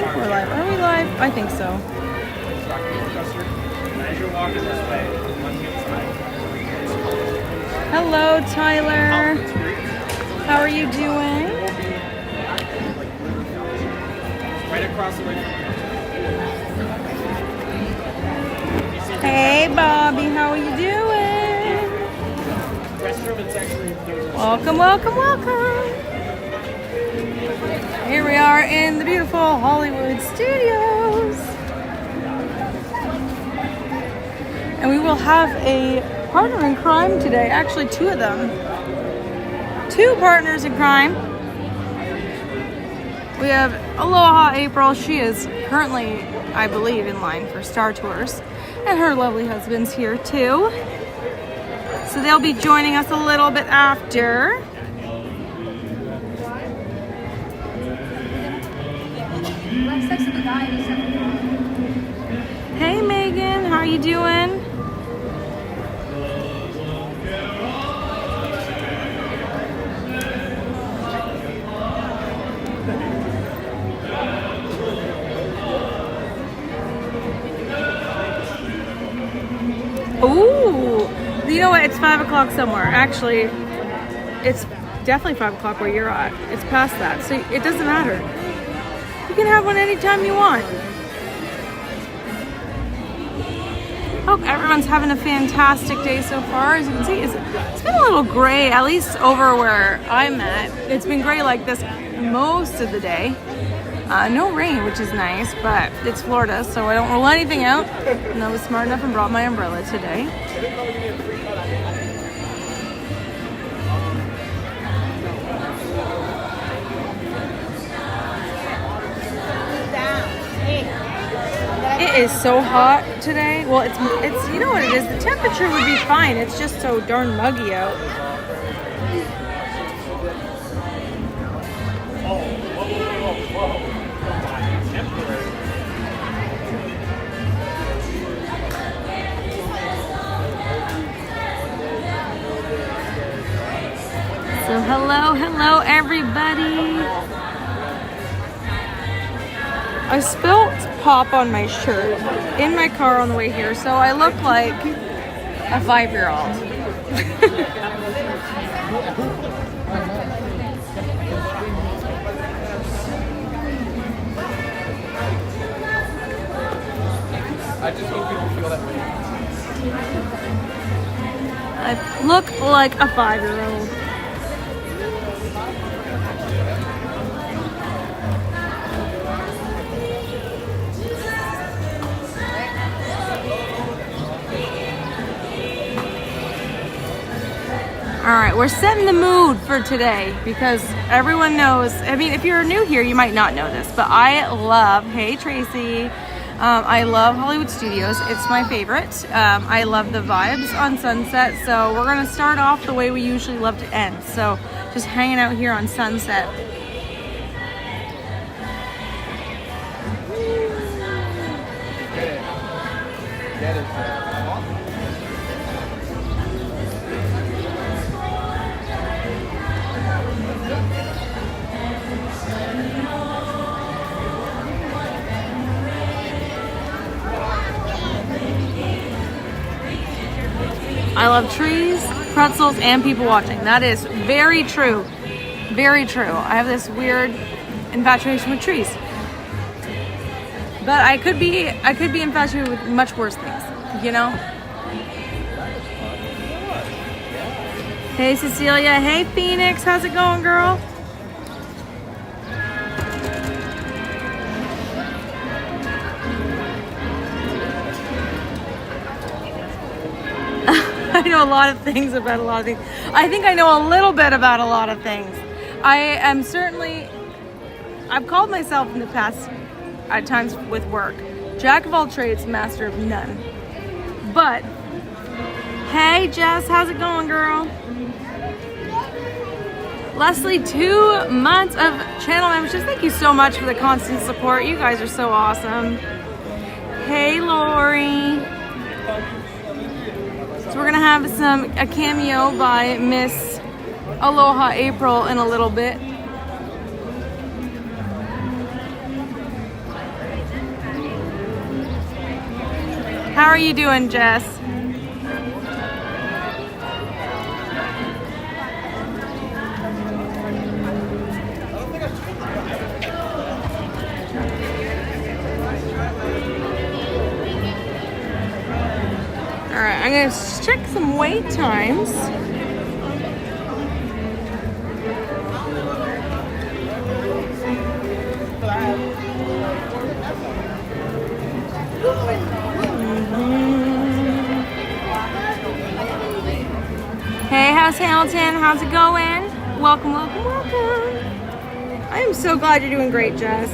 think we're live. Are we live? I think so. Hello, Tyler. How are you doing? Right across the way. Hey, Bobby. How are you doing? Restroom, it's actually Welcome, welcome, welcome. Here we are in the beautiful Hollywood studios. And we will have a partner in crime today. Actually, two of them. Two partners in crime. We have Aloha April. She is currently, I believe, in line for Star Tours. And her lovely husband's here too. So they'll be joining us a little bit after. Hey Megan, how are you doing? Ooh, you know what? It's 5 o'clock somewhere. Actually, it's definitely 5 o'clock where you're at. It's past that, so it doesn't matter. You can have one anytime you want. Hope everyone's having a fantastic day so far. As you can see, it's been a little gray, at least over where I'm at. It's been gray like this most of the day. No rain, which is nice, but it's Florida, so I don't roll anything out. And I was smart enough and brought my umbrella today. It is so hot today. Well, it's you know what it is. The temperature would be fine. It's just so darn muggy out. So hello everybody. I spilt pop on my shirt in my car on the way here, so I look like a 5-year-old. I just hope you don't feel that way. I look like a 5-year-old. All right, we're setting the mood for today because everyone knows, I mean, if you're new here, you might not know this, but I love, hey Tracy, I love Hollywood Studios. It's my favorite. I love the vibes on Sunset, so we're gonna start off the way we usually love to end. So just hanging out here on Sunset. Get it. I love trees, pretzels, and people watching. That is very true. Very true. I have this weird infatuation with trees. But I could be infatuated with much worse things, you know? Hey Cecilia, hey Phoenix, how's it going, girl? I know a lot of things about a lot of things. I think I know a little bit about a lot of things. I've called myself in the past at times with work, jack of all trades, master of none. But, hey Jess, how's it going, girl? Leslie, 2 months of channel membership. Thank you so much for the constant support. You guys are so awesome. Hey Lori. So we're gonna have a cameo by Miss Aloha April in a little bit. How are you doing, Jess? All right, I'm gonna check some wait times. Hey, how's Hamilton? How's it going? Welcome, welcome, welcome. I am so glad you're doing great, Jess.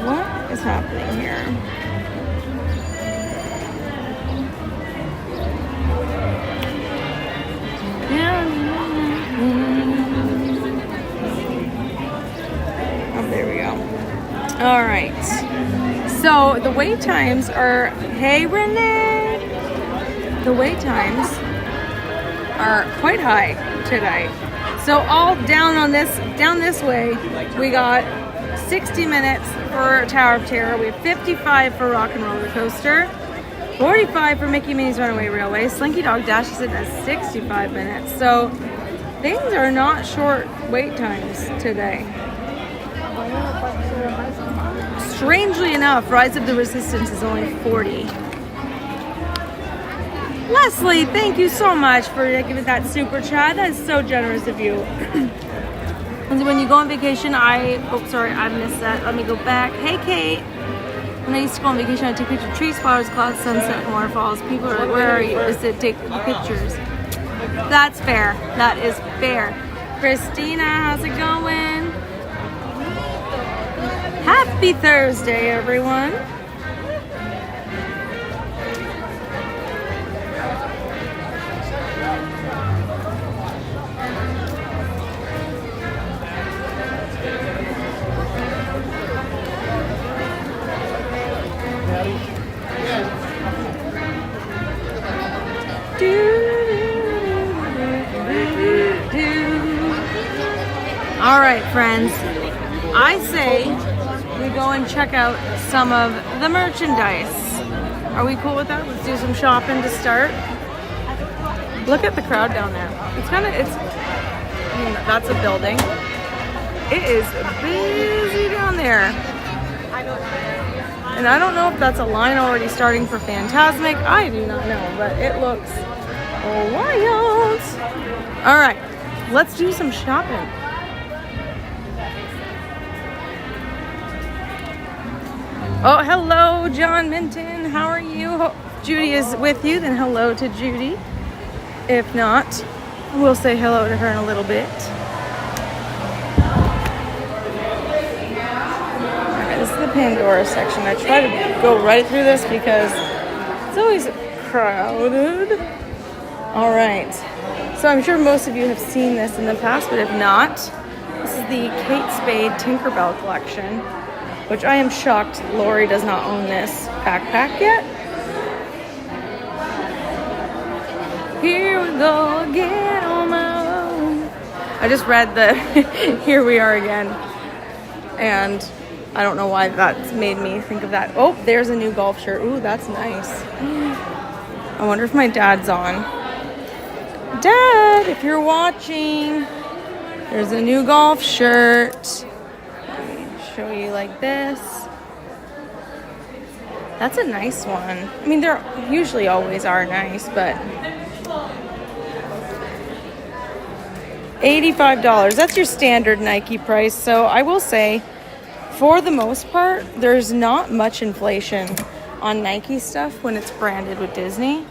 What is happening here? Oh, there we go. All right. So the wait times are, hey Renee, the wait times are quite high today. So all down this way, we got 60 minutes for Tower of Terror. We have 55 for Rock and Roller Coaster, 45 for Mickey Minnie's Runaway Railway. Slinky Dog Dash is at 65 minutes. So things are not short wait times today. Strangely enough, Rise of the Resistance is only 40. Leslie, thank you so much for giving that super chat. That is so generous of you. And when you go on vacation, I missed that. Let me go back. Hey, Kate. When I used to go on vacation, I'd take pictures of trees, flowers, clouds, sunset, and waterfalls. People are like, where are you? Is it take pictures? That's fair. That is fair. Christina, how's it going? Happy Thursday, everyone. All right, friends. I say we go and check out some of the merchandise. Are we cool with that? Let's do some shopping to start. Look at the crowd down there. That's a building. It is busy down there. And I don't know if that's a line already starting for Fantasmic. I do not know, but it looks wild. All right, let's do some shopping. Oh, hello, John Minton. How are you? Judy is with you, then hello to Judy. If not, we'll say hello to her in a little bit. Alright, this is the Pandora section. I try to go right through this because it's always crowded. Alright, so I'm sure most of you have seen this in the past, but if not, this is the Kate Spade Tinkerbell collection, which I am shocked Lori does not own this backpack yet. Here we go again on my own. I just read the Here We Are Again, and I don't know why that's made me think of that. Oh, there's a new golf shirt. Ooh, that's nice. I wonder if my dad's on. Dad, if you're watching, there's a new golf shirt. Show you like this. That's a nice one. I mean, they're usually always are nice, but $85. That's your standard Nike price. So I will say, for the most part, there's not much inflation on Nike stuff when it's branded with Disney.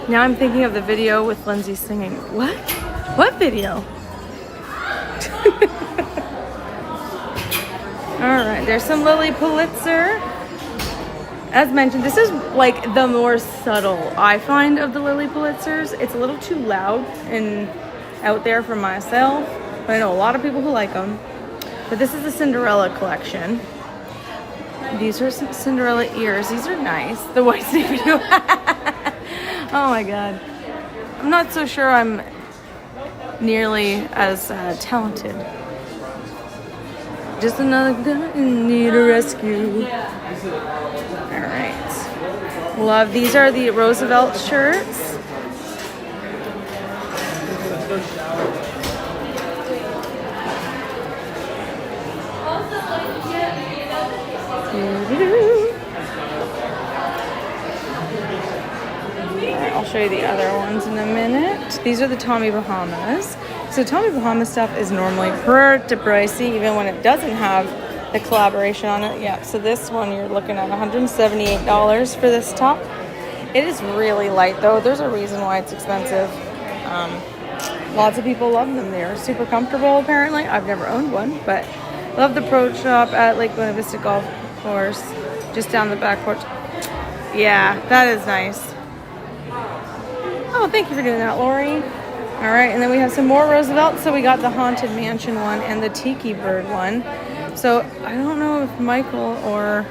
Now I'm thinking of the video with Lindsay singing. What? What video? All right, there's some Lily Pulitzer. As mentioned, this is like the more subtle I find of the Lily Pulitzers. It's a little too loud and out there for myself, but I know a lot of people who like them. But this is the Cinderella collection. These are some Cinderella ears. These are nice. The white snake video. Oh my god. I'm not so sure I'm nearly as talented. Just another guy in need of rescue. All right. Love. These are the Roosevelt shirts. Alright, I'll show you the other ones in a minute. These are the Tommy Bahamas. So Tommy Bahama stuff is normally pretty pricey, even when it doesn't have the collaboration on it. Yeah, so this one you're looking at $178 for this top. It is really light though. There's a reason why it's expensive. Lots of people love them. They're super comfortable apparently. I've never owned one, but love the pro shop at Lake Buena Vista Golf Course, just down the back porch. Yeah, that is nice. Oh, thank you for doing that, Lori. All right, and then we have some more Roosevelt. So we got the Haunted Mansion one and the Tiki Bird one. So I don't know if Michael or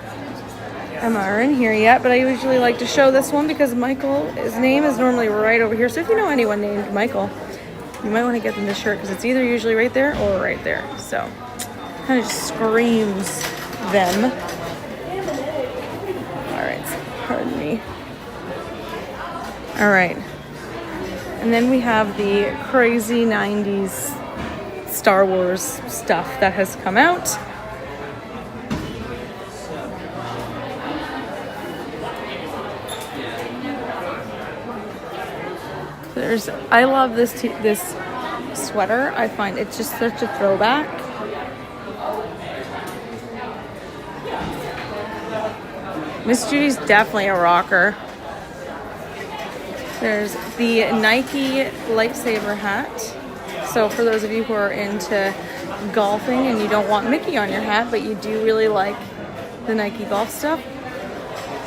Emma are in here yet, but I usually like to show this one because his name is normally right over here. So if you know anyone named Michael, you might want to get them this shirt because it's either usually right there or right there. So kind of just screams them. All right, pardon me. All right. And then we have the crazy 90s Star Wars stuff that has come out. I love this sweater. I find it's just such a throwback. Miss Judy's definitely a rocker. There's the Nike lightsaber hat. So for those of you who are into golfing and you don't want Mickey on your hat, but you do really like the Nike golf stuff,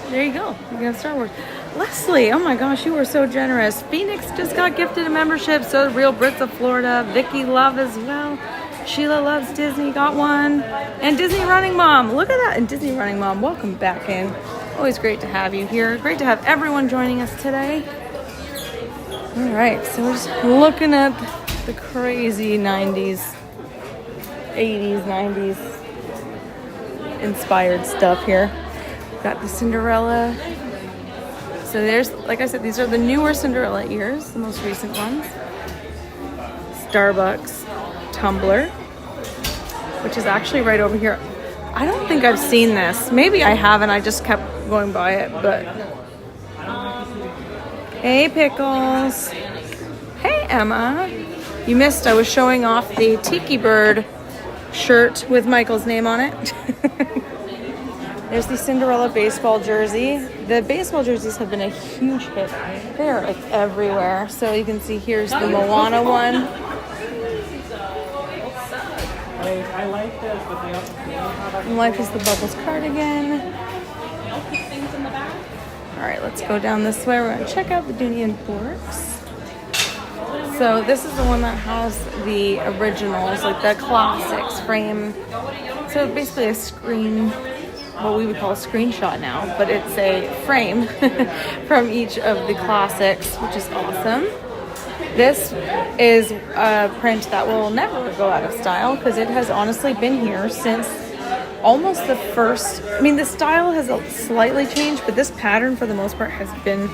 there you go. You can have Star Wars. Leslie, oh my gosh, you were so generous. Phoenix just got gifted a membership. So did Real Brits of Florida. Vicky Love as well. Sheila Loves Disney got one. And Disney Running Mom. Look at that. And Disney Running Mom, welcome back in. Always great to have you here. Great to have everyone joining us today. All right, so we're just looking at the crazy 90s, 80s, 90s inspired stuff here. Got the Cinderella. So there's, like I said, these are the newer Cinderella ears, the most recent ones. Starbucks tumbler, which is actually right over here. I don't think I've seen this. Maybe I haven't. I just kept going by it, but... Hey, Pickles. Hey, Emma. You missed. I was showing off the Tiki Bird shirt with Michael's name on it. There's the Cinderella baseball jersey. The baseball jerseys have been a huge hit. They are like everywhere. So you can see here's the Moana one. I like this, but they also... And Life is the Bubbles cardigan. All right, let's go down this way. We're gonna check out the Dooney and Bourke's. So this is the one that has the originals, like the classics frame. So basically a screen, what we would call a screenshot now, but it's a frame from each of the classics, which is awesome. This is a print that will never go out of style because it has honestly been here since almost the first. I mean, the style has slightly changed, but this pattern for the most part has been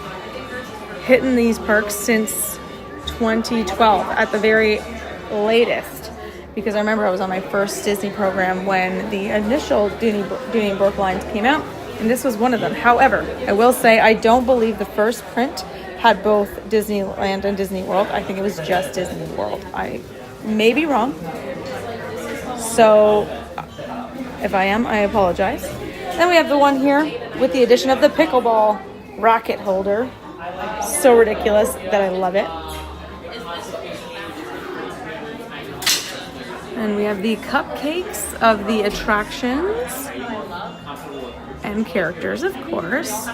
hitting these parks since 2012 at the very latest. Because I remember I was on my first Disney program when the initial Dooney and Bourke lines came out, and this was one of them. However, I will say I don't believe the first print had both Disneyland and Disney World. I think it was just Disney World. I may be wrong. So if I am, I apologize. Then we have the one here with the addition of the pickleball racket holder. So ridiculous that I love it. And we have the cupcakes of the attractions and characters, of course.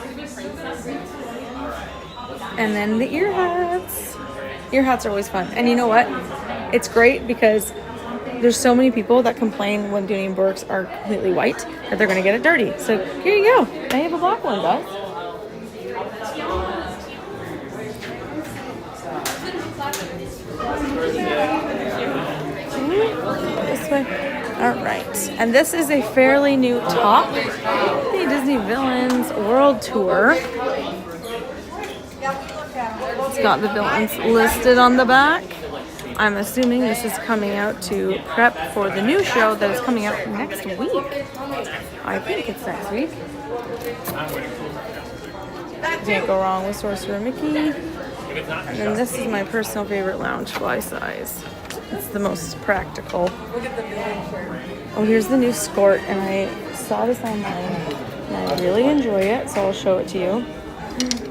And then the ear hats. Ear hats are always fun. And you know what? It's great because there's so many people that complain when Dooney and Bourke's are completely white that they're going to get it dirty. So here you go. I have a black one, guys. This way. All right. And this is a fairly new top. The Disney Villains World Tour. It's got the villains listed on the back. I'm assuming this is coming out to prep for the new show that is coming out next week. I think it's next week. Can't go wrong with Sorcerer Mickey. And then this is my personal favorite Loungefly size. It's the most practical. Oh, here's the new skirt, and I saw this online, and I really enjoy it, so I'll show it to you.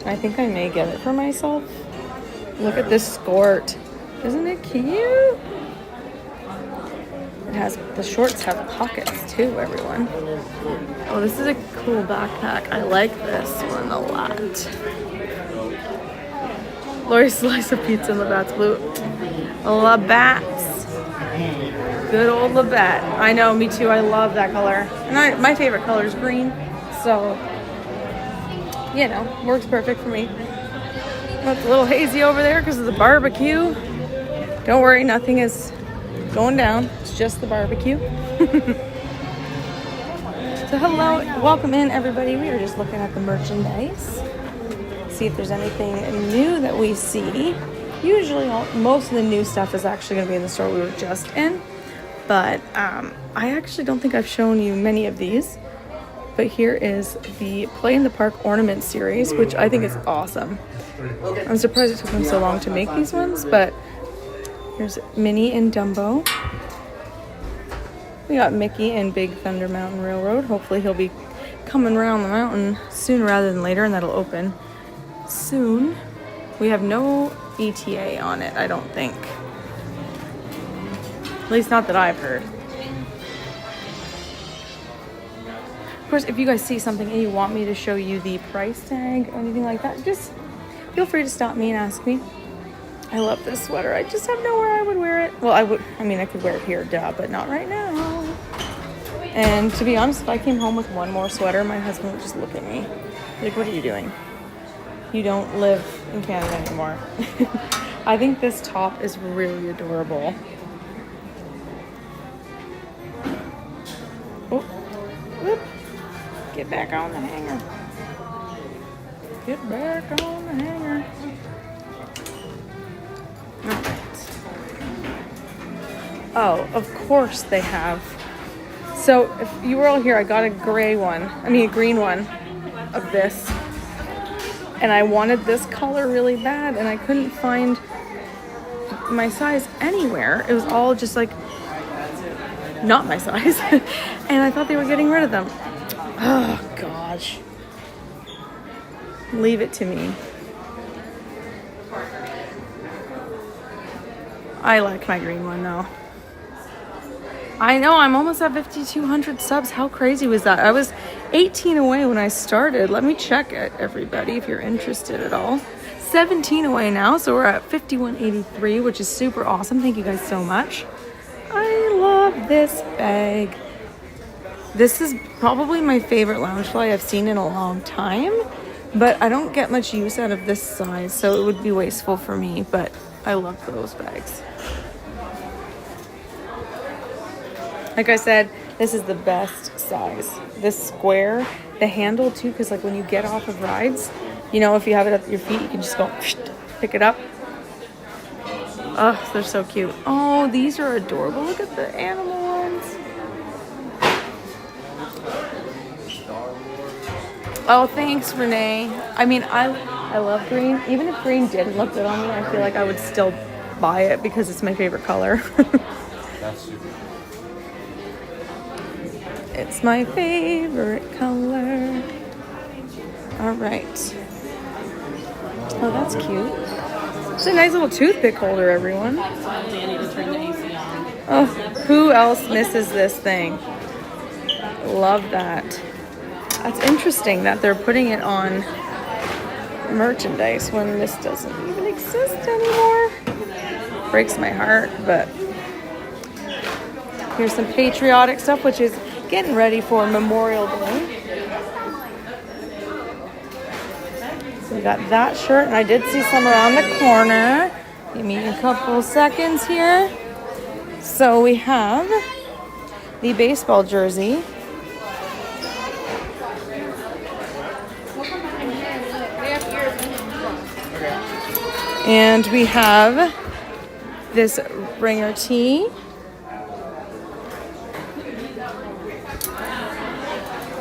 I think I may get it for myself. Look at this skirt. Isn't it cute? It has, the shorts have pockets too, everyone. Oh, this is a cool backpack. I like this one a lot. Lori's slice of pizza in Labatt's blue. Labatt's. Good old Labatt. I know, me too. I love that color. And my favorite color is green. So, you know, works perfect for me. It's a little hazy over there because of the barbecue. Don't worry, nothing is going down. It's just the barbecue. So hello, welcome in everybody. We are just looking at the merchandise. See if there's anything new that we see. Usually most of the new stuff is actually going to be in the store we were just in. But I actually don't think I've shown you many of these. But here is the Play in the Park Ornament series, which I think is awesome. I'm surprised it took them so long to make these ones, but here's Minnie and Dumbo. We got Mickey and Big Thunder Mountain Railroad. Hopefully he'll be coming around the mountain sooner rather than later, and that'll open soon. We have no ETA on it, I don't think. At least not that I've heard. Of course, if you guys see something and you want me to show you the price tag or anything like that, just feel free to stop me and ask me. I love this sweater. I just have nowhere I would wear it. Well, I could wear it here, duh, but not right now. And to be honest, if I came home with one more sweater, my husband would just look at me like, what are you doing? You don't live in Canada anymore. I think this top is really adorable. Oh, whoop. Get back on the hanger. Get back on the hanger. Alright. Oh, of course they have. So, if you were all here, I got a green one of this. And I wanted this color really bad, and I couldn't find my size anywhere. It was all just like, not my size. And I thought they were getting rid of them. Oh, gosh. Leave it to me. I like my green one though. I know, I'm almost at 5,200 subs. How crazy was that? I was 18 away when I started. Let me check it, everybody, if you're interested at all. 17 away now, so we're at 5,183, which is super awesome. Thank you guys so much. I love this bag. This is probably my favorite Loungefly I've seen in a long time, but I don't get much use out of this size, so it would be wasteful for me, but I love those bags. Like I said, this is the best size. This square, the handle too, because like when you get off of rides, you know, if you have it at your feet, you can just go pick it up. Oh, they're so cute. Oh, these are adorable. Look at the animal ones. Oh, thanks, Renee. I mean, I love green. Even if green didn't look good on me, I feel like I would still buy it because it's my favorite color. That's super. It's my favorite color. All right. Oh, that's cute. It's a nice little toothpick holder, everyone. Oh, who else misses this thing? Love that. That's interesting that they're putting it on merchandise when this doesn't even exist anymore. Breaks my heart, but here's some patriotic stuff, which is getting ready for Memorial Day. So we got that shirt, and I did see some around the corner. Give me a couple seconds here. So we have the baseball jersey. And we have this ringer tee.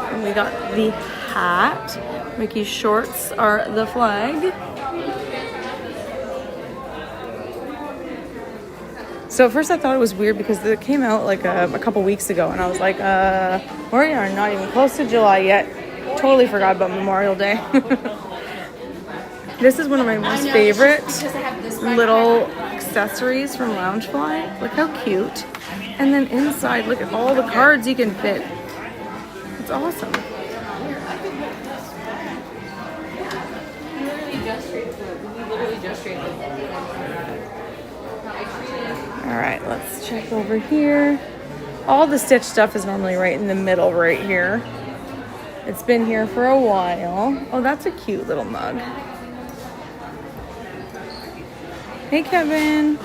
And we got the hat. Mickey's shorts are the flag. So at first I thought it was weird because it came out like a couple weeks ago, and I was like, we are not even close to July yet. Totally forgot about Memorial Day. This is one of my most favorite little accessories from Loungefly. Look how cute. And then inside, look at all the cards you can fit. It's awesome. All right, let's check over here. All the Stitch stuff is normally right in the middle right here. It's been here for a while. Oh, that's a cute little mug. Hey, Kevin.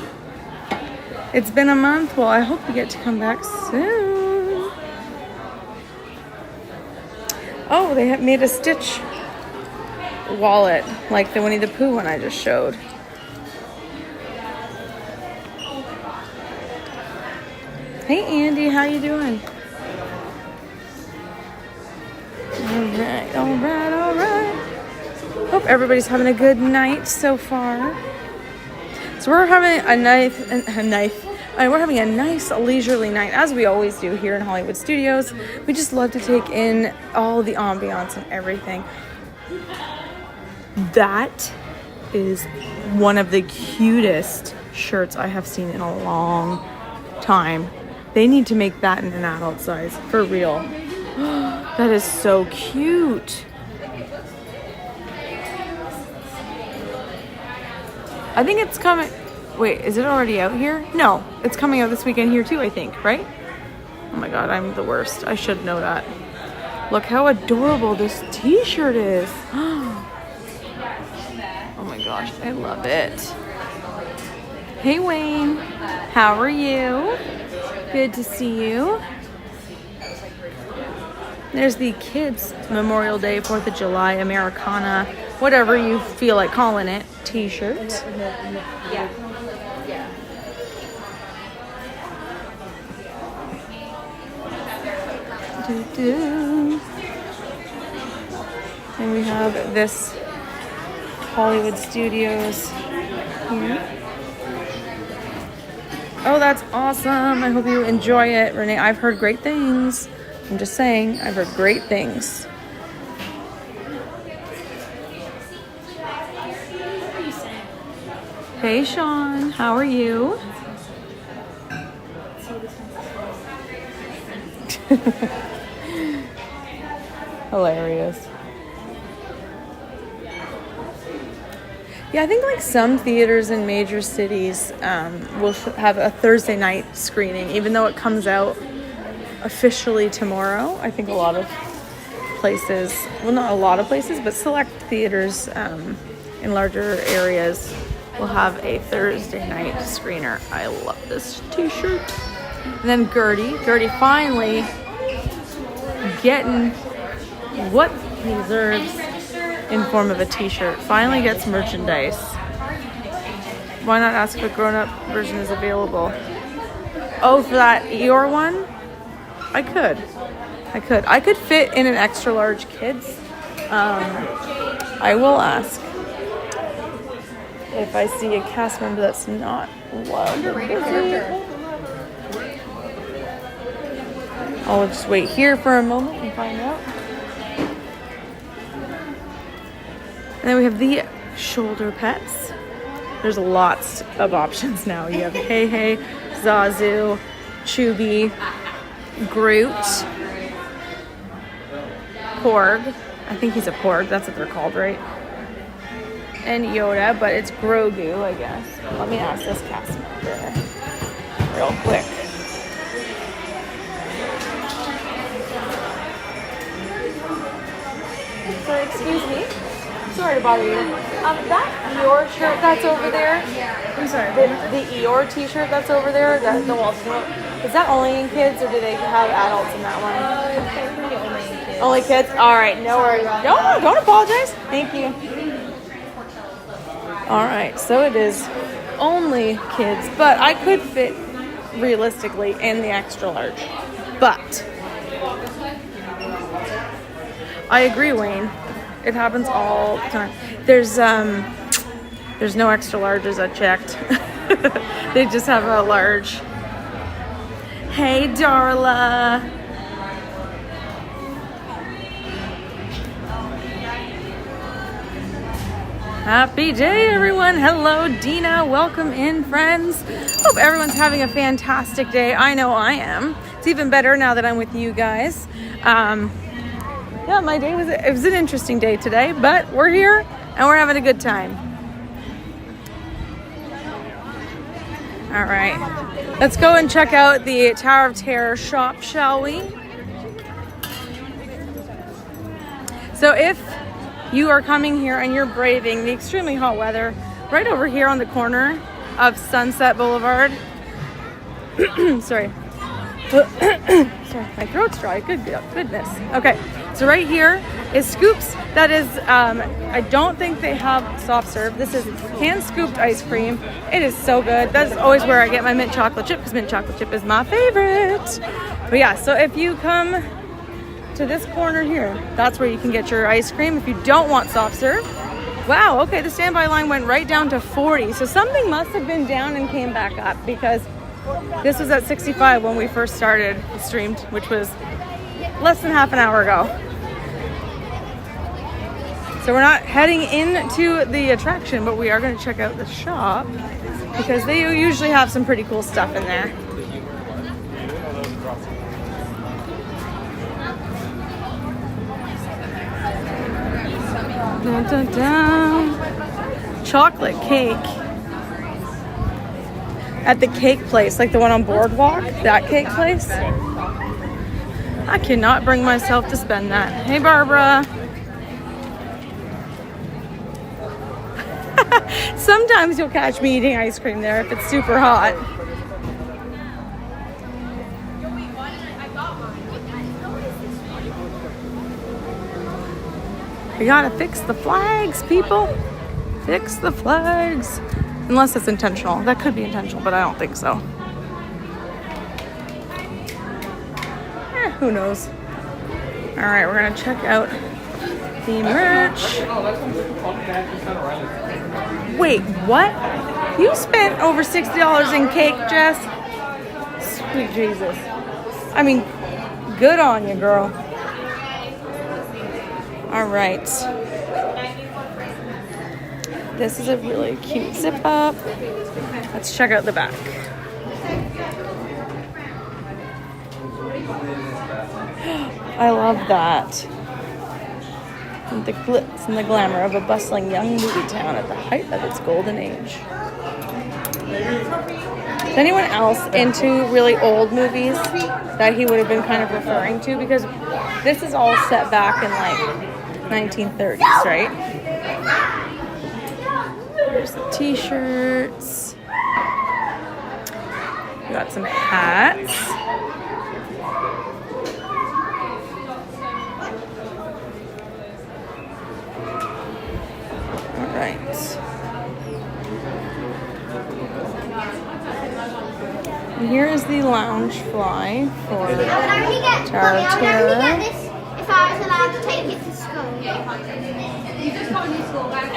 It's been a month. Well, I hope you get to come back soon. Oh, they have made a Stitch wallet, like the Winnie the Pooh one I just showed. Hey, Andy, how you doing? All right. Hope everybody's having a good night so far. So we're having we're having a nice leisurely night, as we always do here in Hollywood Studios. We just love to take in all the ambiance and everything. That is one of the cutest shirts I have seen in a long time. They need to make that in an adult size, for real. That is so cute. I think it's coming. Wait, is it already out here? No, it's coming out this weekend here too, I think, right? Oh my God, I'm the worst. I should know that. Look how adorable this t-shirt is. Oh my gosh, I love it. Hey Wayne, how are you? Good to see you. There's the kids' Memorial Day, 4th of July, Americana, whatever you feel like calling it, t-shirt. Yeah. And we have this Hollywood Studios here. Oh, that's awesome. I hope you enjoy it, Renee. I've heard great things. I'm just saying, I've heard great things. Hey, Sean. How are you? Hilarious. Yeah, I think like some theaters in major cities will have a Thursday night screening, even though it comes out officially tomorrow. I think a lot of places, well, not a lot of places, but select theaters in larger areas will have a Thursday night screener. I love this t-shirt. And then Gertie finally getting what he deserves in form of a t-shirt. Finally gets merchandise. Why not ask if a grown-up version is available? Oh, for that Eeyore one? I could fit in an extra large kids. I will ask if I see a cast member that's not Wild Willy. I'll just wait here for a moment and find out. And then we have the shoulder pets. There's lots of options now. You have Hey Hey, Zazu, Chubby, Groot, Porg. I think he's a Porg. That's what they're called, right? And Yoda, but it's Grogu, I guess. Let me ask this cast member real quick. So, excuse me. Sorry to bother you. That Eeyore shirt that's over there. I'm sorry. The Eeyore T-shirt that's over there. That the wall. Is that only in kids, or do they have adults in that one? Only kids. All right. No worries. Don't apologize. Thank you. All right. So it is only kids, but I could fit realistically in the extra large. But I agree, Wayne. It happens all the time. There's no extra larges I checked. They just have a large. Hey, Darla. Happy day, everyone. Hello, Dina. Welcome in, friends. Hope everyone's having a fantastic day. I know I am. It's even better now that I'm with you guys. Yeah, my day was an interesting day today, but we're here and we're having a good time. All right, let's go and check out the Tower of Terror shop, shall we? So if you are coming here and you're braving the extremely hot weather, right over here on the corner of Sunset Boulevard, sorry, my throat's dry. Goodness. Okay, so right here is Scoops. That is, I don't think they have soft serve. This is hand scooped ice cream. It is so good. That's always where I get my mint chocolate chip, because mint chocolate chip is my favorite. But yeah, so if you come to this corner here, that's where you can get your ice cream if you don't want soft serve. Wow, okay, the standby line went right down to 40. So something must have been down and came back up, because this was at 65 when we first started streamed, which was less than half an hour ago. So we're not heading into the attraction, but we are going to check out the shop, because they usually have some pretty cool stuff in there. Dun, dun, dun. Chocolate cake at the cake place, like the one on Boardwalk, that cake place. I cannot bring myself to spend that. Hey, Barbara. Sometimes you'll catch me eating ice cream there if it's super hot. We gotta fix the flags, people. Fix the flags. Unless it's intentional. That could be intentional, but I don't think so. Who knows? All right, we're gonna check out the merch. Wait, what? You spent over $60 in cake, Jess? Sweet Jesus. I mean, good on you, girl. All right. This is a really cute zip up. Let's check out the back. I love that. And the glitz and the glamour of a bustling young movie town at the height of its golden age. Is anyone else into really old movies that he would have been kind of referring to? Because this is all set back in like 1930s, right? There's the t-shirts. We got some hats. All right. And here is the lounge fly for Tower of Terror. If I was allowed to take it to school. You just got a new school bag. I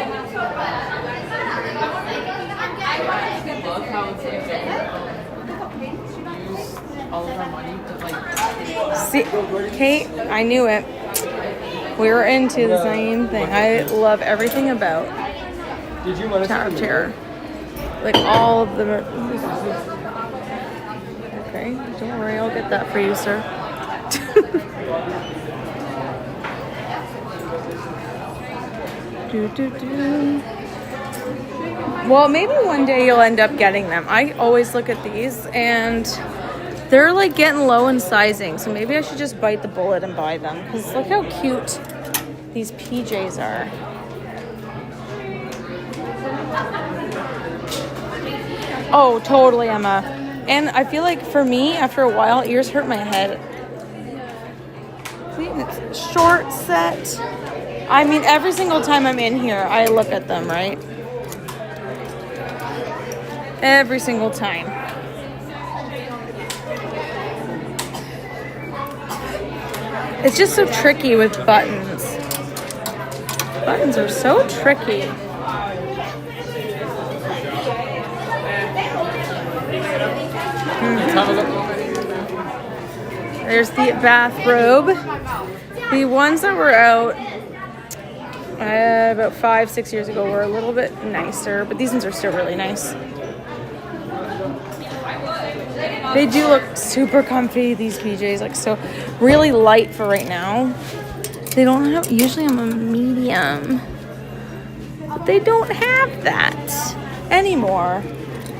love how it's use all of our money to like. See, Kate, I knew it. We were into the same thing. I love everything about Tower of Terror. Like all of the. Okay, don't worry, I'll get that for you, sir. Well, maybe one day you'll end up getting them. I always look at these and they're like getting low in sizing, so maybe I should just bite the bullet and buy them, because look how cute these PJs are Oh, totally, Emma. And I feel like for me, after a while, ears hurt my head. See, it's short set. I mean, every single time I'm in here, I look at them, right? Every single time. It's just so tricky with buttons. Buttons are so tricky. There's the bathrobe. The ones that were out about 5-6 years ago were a little bit nicer, but these ones are still really nice. They do look super comfy, these PJs, like so really light for right now. They don't have, usually I'm a medium, but they don't have that anymore.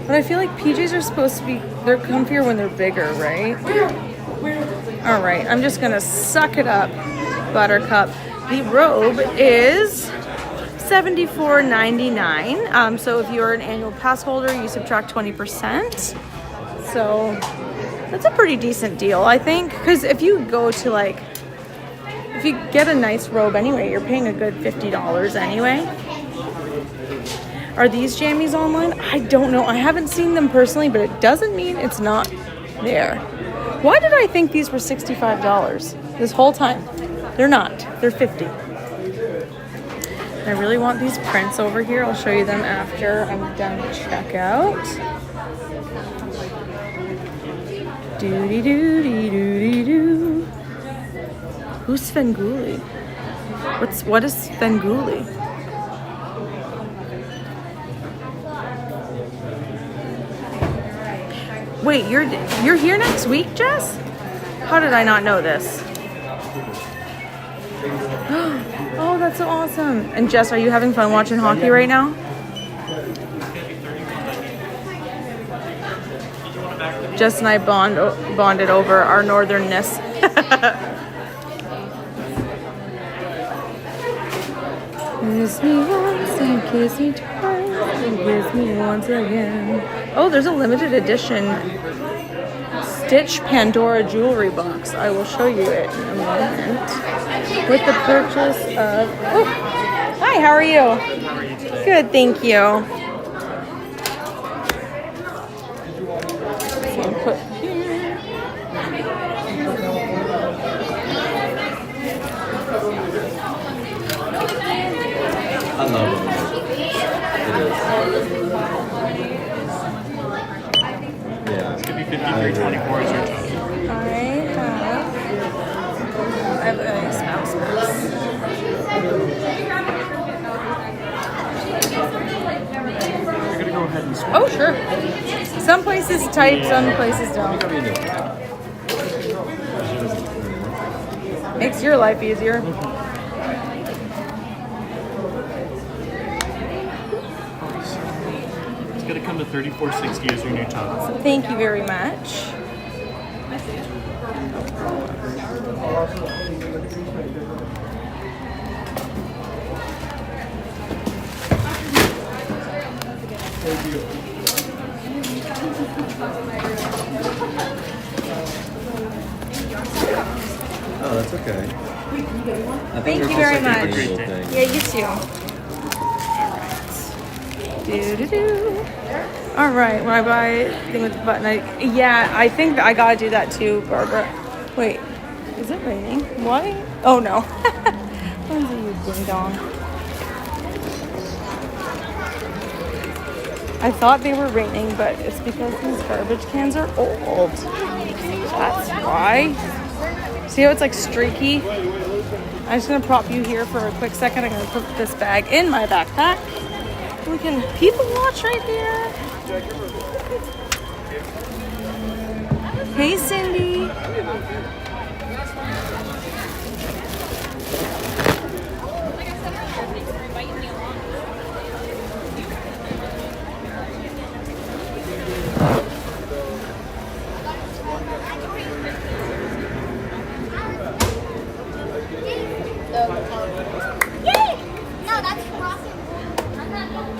But I feel like PJs are supposed to be, they're comfier when they're bigger, right? All right, I'm just gonna suck it up, Buttercup. The robe is $74.99. So if you're an annual pass holder, you subtract 20%. So that's a pretty decent deal, I think. Because if you go to like, if you get a nice robe anyway, you're paying a good $50 anyway. Are these jammies online? I don't know. I haven't seen them personally, but it doesn't mean it's not there. Why did I think these were $65 this whole time? They're not. They're $50. I really want these prints over here. I'll show you them after I'm done checkout. Doody-doody-doody-doo. Who's Svengoolie? What is Svengoolie? Wait, you're here next week, Jess? How did I not know this? Oh, that's so awesome. And Jess, are you having fun watching hockey right now? Jess and I bonded over our northernness. Kiss me once and kiss me twice and kiss me once again. Oh, there's a limited edition Stitch Pandora jewelry box. I will show you it in a moment. With the purchase of... Oh, hi, how are you? Good, thank you. So put here. I love it. Yeah. It's gonna be 53.24 is your total. I have a spouse pass. You're gonna go ahead and switch. Oh, sure. Some places type, some places don't. Makes your life easier. It's gonna come to $34.60 as your new total. So thank you very much. Oh, that's okay. Thank you very much. Yeah, you too. Do-do-do. All right, when I buy a thing with the button, I think I gotta do that too, Barbara. Wait, is it raining? Why? Oh no. Lindsay, you ding dong. I thought they were raining, but it's because these garbage cans are old. That's why. See how it's like streaky? I'm just gonna prop you here for a quick second. I'm gonna put this bag in my backpack. We can people watch right here. Hey, Cindy. Yay! No, that's rock and roll.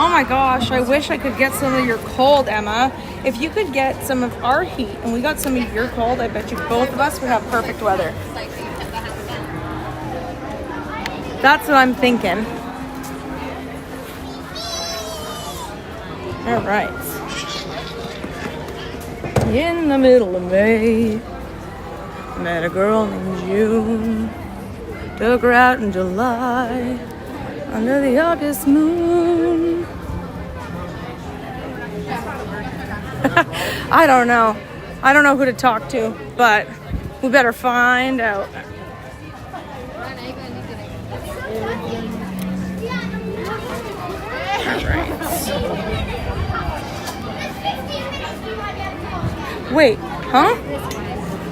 Oh my gosh, I wish I could get some of your cold, Emma. If you could get some of our heat and we got some of your cold, I bet you both of us would have perfect weather. That's what I'm thinking. All right. In the middle of May, met a girl named June. Took her out in July, under the August moon. I don't know. I don't know who to talk to, but we better find out. Alright. Wait, huh?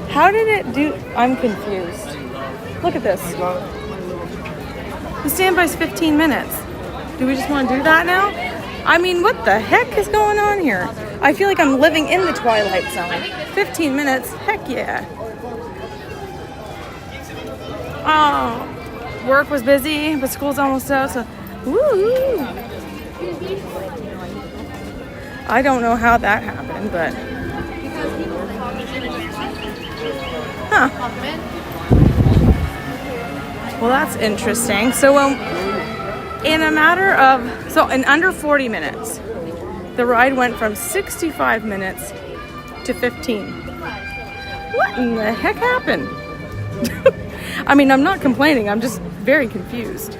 How did it do? I'm confused. Look at this. The standby's 15 minutes. Do we just want to do that now? I mean, what the heck is going on here? I feel like I'm living in the Twilight Zone. 15 minutes? Heck yeah. Oh, work was busy, but school's almost out, so woo! I don't know how that happened, but huh. Well, that's interesting. So in a matter of, in under 40 minutes, the ride went from 65 minutes to 15. What in the heck happened? I mean, I'm not complaining. I'm just very confused.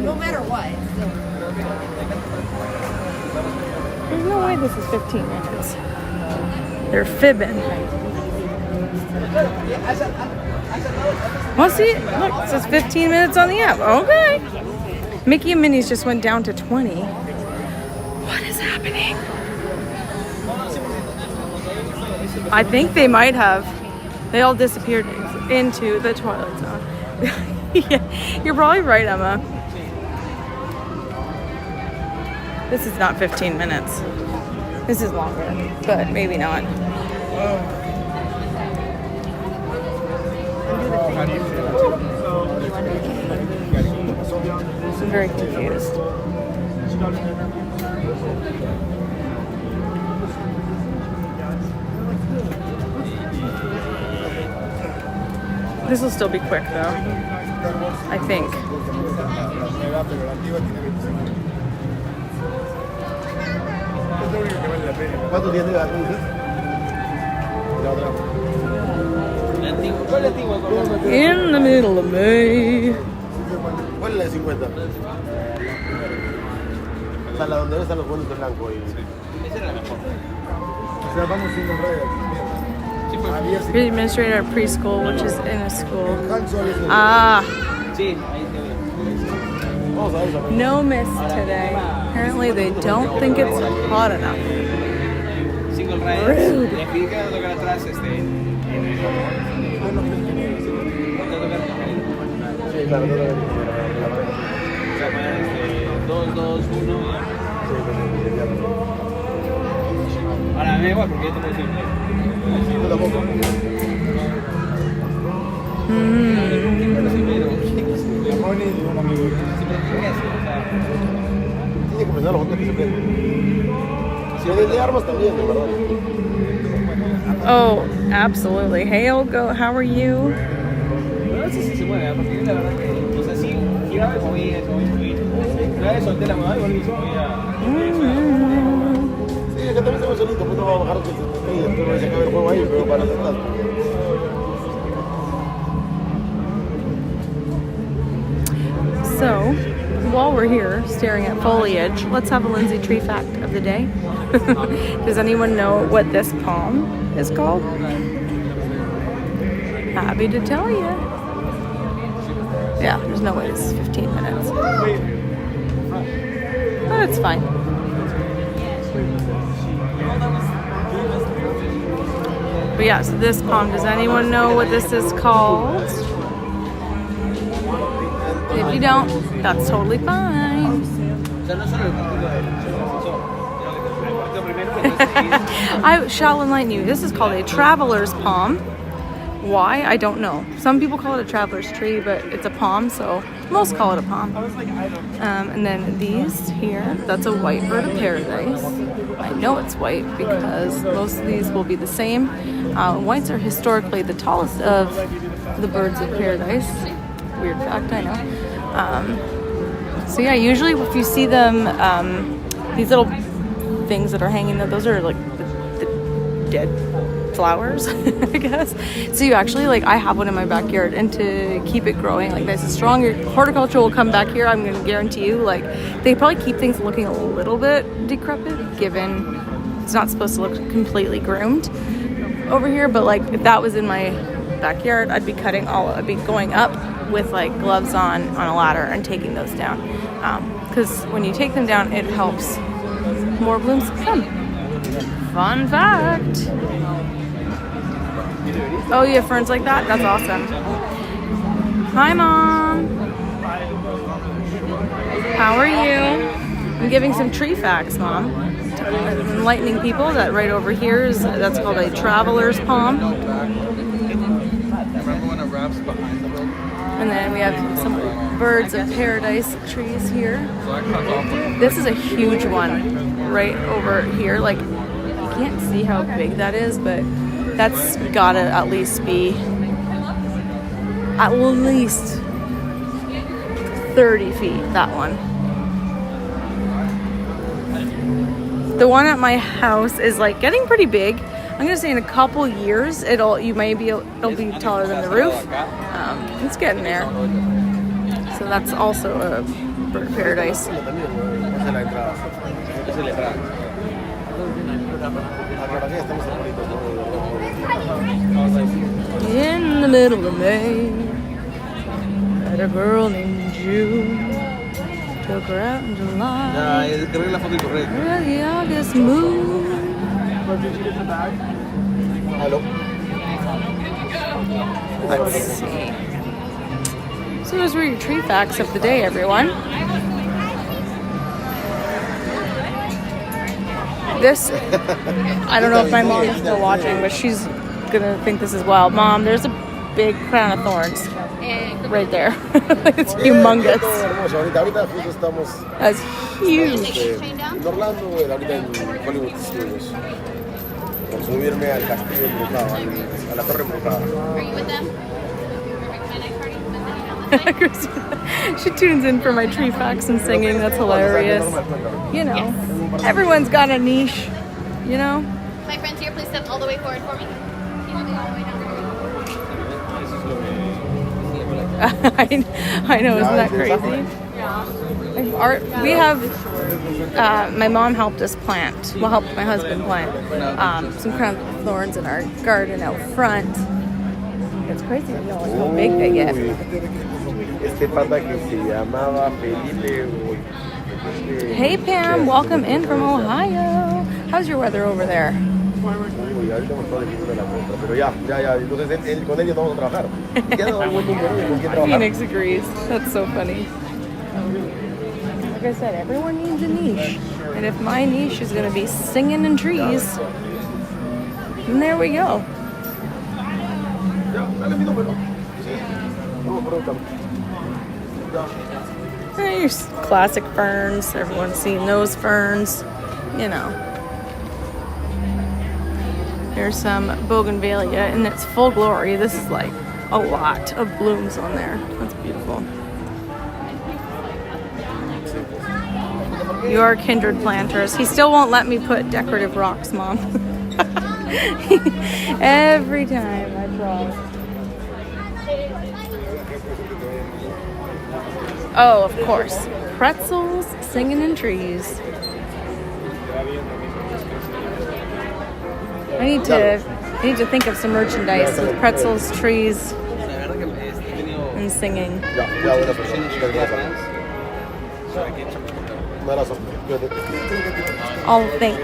No matter what. There's no way this is 15 minutes. They're fibbing. Well, see, look, it says 15 minutes on the app. Okay. Mickey and Minnie's just went down to 20. What is happening? I think they might have. They all disappeared into the Twilight Zone. Yeah, you're probably right, Emma. This is not 15 minutes. This is longer, but maybe not. I'm very confused. This will still be quick though, I think. In the middle of May. ¿Cuál es la de 50? Hasta la donde están los cuentos blancos. Esa era la mejor. O sea, vamos sin los rayos. The administrator at preschool, which is in a school. Ah. No mist today. Apparently they don't think it's hot enough. Rude. Ahora me da igual porque yo te puedo decir. Tiene que pensar los otros que se prenden. Si es de armas también, de verdad. Oh, absolutely. Hey, Olgo, how are you? No sé si se mueve, porque la verdad que, o sea, sí, giraba y movía. Una vez solté la mueva y volví y se movía. Sí, acá también se ve solito, pues no va a bajar que se acabe el juego ahí, pero para aceptar. So, while we're here staring at foliage, let's have a Lindsay tree fact of the day. Does anyone know what this palm is called? Happy to tell you. Yeah, there's no way this is 15 minutes. But it's fine. But yeah, so this palm, does anyone know what this is called? If you don't, that's totally fine. I shall enlighten you. This is called a traveler's palm. Why? I don't know. Some people call it a traveler's tree, but it's a palm, so most call it a palm. And then these here, that's a white bird of paradise. I know it's white because most of these will be the same. Whites are historically the tallest of the birds of paradise. Weird fact, I know. So yeah, usually if you see them, these little things that are hanging there, those are like the dead flowers, I guess. So you actually, like, I have one in my backyard, and to keep it growing like nice and strong, your horticulture will come back here. I'm going to guarantee you, like, they probably keep things looking a little bit decrepit, given it's not supposed to look completely groomed over here. But like, if that was in my backyard, I'd be going up with like gloves on a ladder and taking those down, because when you take them down, it helps more blooms come. Fun fact. Oh, you have ferns like that? That's awesome. Hi, Mom. How are you? I'm giving some tree facts, Mom. Enlightening people that right over here is, that's called a traveler's palm. And then we have some birds of paradise trees here. This is a huge one right over here. Like, you can't see how big that is, but that's gotta at least be at least 30 feet, that one. The one at my house is like getting pretty big. I'm gonna say in a couple years it'll be taller than the roof. It's getting there. So that's also a bird of paradise. In the middle of May, met a girl named June. Took her out in July. Early August moon. Hello. Let's see. So those were your tree facts of the day, everyone. This, I don't know if my mom is still watching, but she's gonna think this is wild. Mom, there's a big crown of thorns right there. It's humongous. That's huge. En Orlando, ahorita en Hollywood Studios. Por subirme al castillo embrujado, a la torre embrujada. Are you with them? My next party. She tunes in for my tree facts and singing. That's hilarious. You know, everyone's got a niche, you know? My friends here, please step all the way forward for me. You want me all the way down I know, isn't that crazy? We have, my mom helped us plant, helped my husband plant some crown of thorns in our garden out front. It's crazy to know like how big they get. Este pata que se llamaba Felipe. Hey Pam, welcome in from Ohio. How's your weather over there? Uy, ahorita me estoy diciendo la contra, pero ya, entonces con ellos vamos a trabajar. Ya no hay buen número con quién trabajar. Phoenix agrees. That's so funny. Like I said, everyone needs a niche. And if my niche is going to be singing in trees, then there we go. There's classic ferns. Everyone's seen those ferns, you know. There's some bougainvillea in its full glory. This is like a lot of blooms on there. That's beautiful. You are kindred planters. He still won't let me put decorative rocks, Mom. Every time I try. Oh, of course. Pretzels singing in trees. I need to think of some merchandise with pretzels, trees, and singing. I'll think.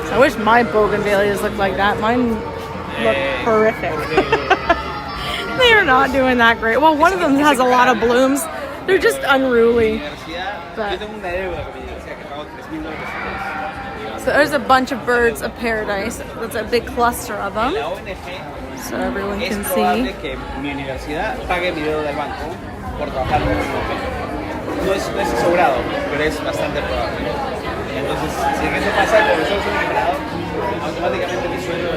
I wish my bougainvilleas looked like that. Mine look horrific. They are not doing that great. Well, one of them has a lot of blooms. They're just unruly. But So there's a bunch of birds of paradise. That's a big cluster of them. La ONG So everyone es can probable see. que mi universidad pague mi deuda del banco por trabajar con un hotel. No es asegurado, pero es bastante probable. Entonces, si eso pasa, el profesor es un empleado, automáticamente mi sueldo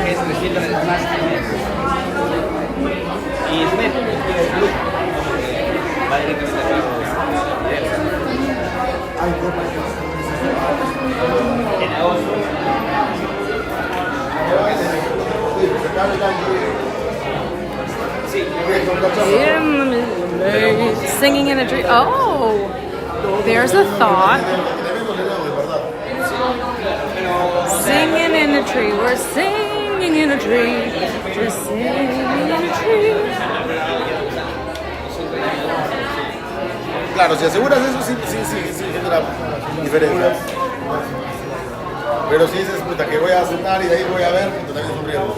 es 300 veces más al mes. Y es neto, va directamente al banco. En agosto. Sí. Singing in a tree. Oh, there's a thought. Singing in a tree. We're singing in a tree. We're singing in a tree. Claro, si aseguras eso, sí genera diferencias. Pero si dices, puta, que voy a sentar y de ahí voy a ver, puta, también es un riesgo.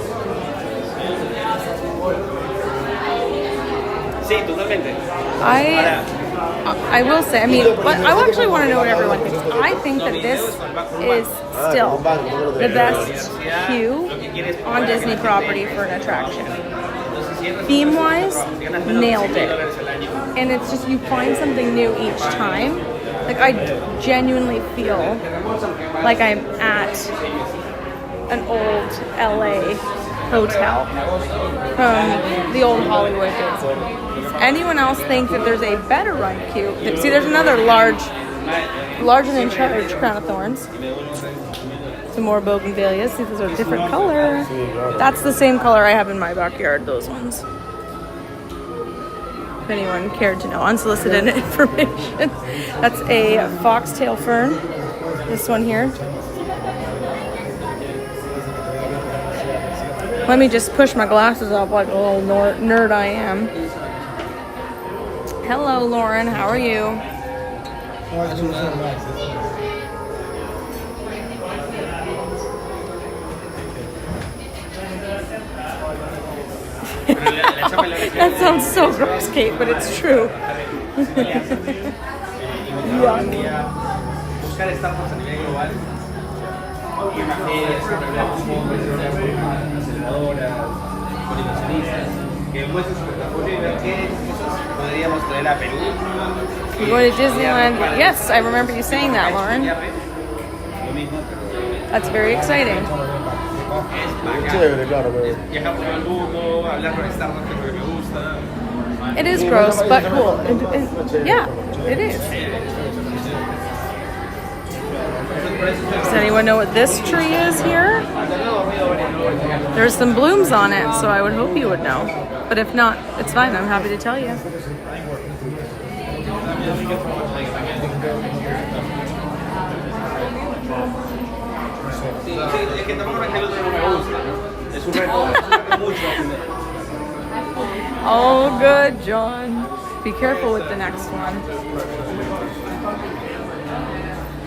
Sí, totalmente. I will say, I mean, but I actually want to know what everyone thinks. I think that this is still the best queue on Disney property for an attraction. Theme-wise, nailed it. And it's just, you find something new each time. Like, I genuinely feel like I'm at an old LA hotel from the old Hollywood days. Does anyone else think that there's a better ride queue? See, there's another larger than charge crown of thorns. Some more bougainvilleas. See, those are a different color. That's the same color I have in my backyard, those ones. If anyone cared to know, unsolicited information. That's a foxtail fern. This one here. Let me just push my glasses up like a little nerd I am. Hello, Lauren. How are you? That sounds so gross, Kate, but it's true. Buscar startups a nivel global. Aceleradoras, con inversionistas, que muestren su portafolio y ver qué cosas podríamos traer a Perú. You're going to Disneyland? Yes, I remember you saying that, Lauren. That's very exciting. Chévere, claro, pero... Viajar por el mundo, hablar con startups que es lo que me gusta. It is gross, but cool. Yeah, it is. Does anyone know what this tree is here? There's some blooms on it, so I would hope you would know. But if not, it's fine. I'm happy to tell you. Es que tampoco es que el otro no me gusta, ¿no? Es un reto mucho. Oh, good, John. Be careful with the next one.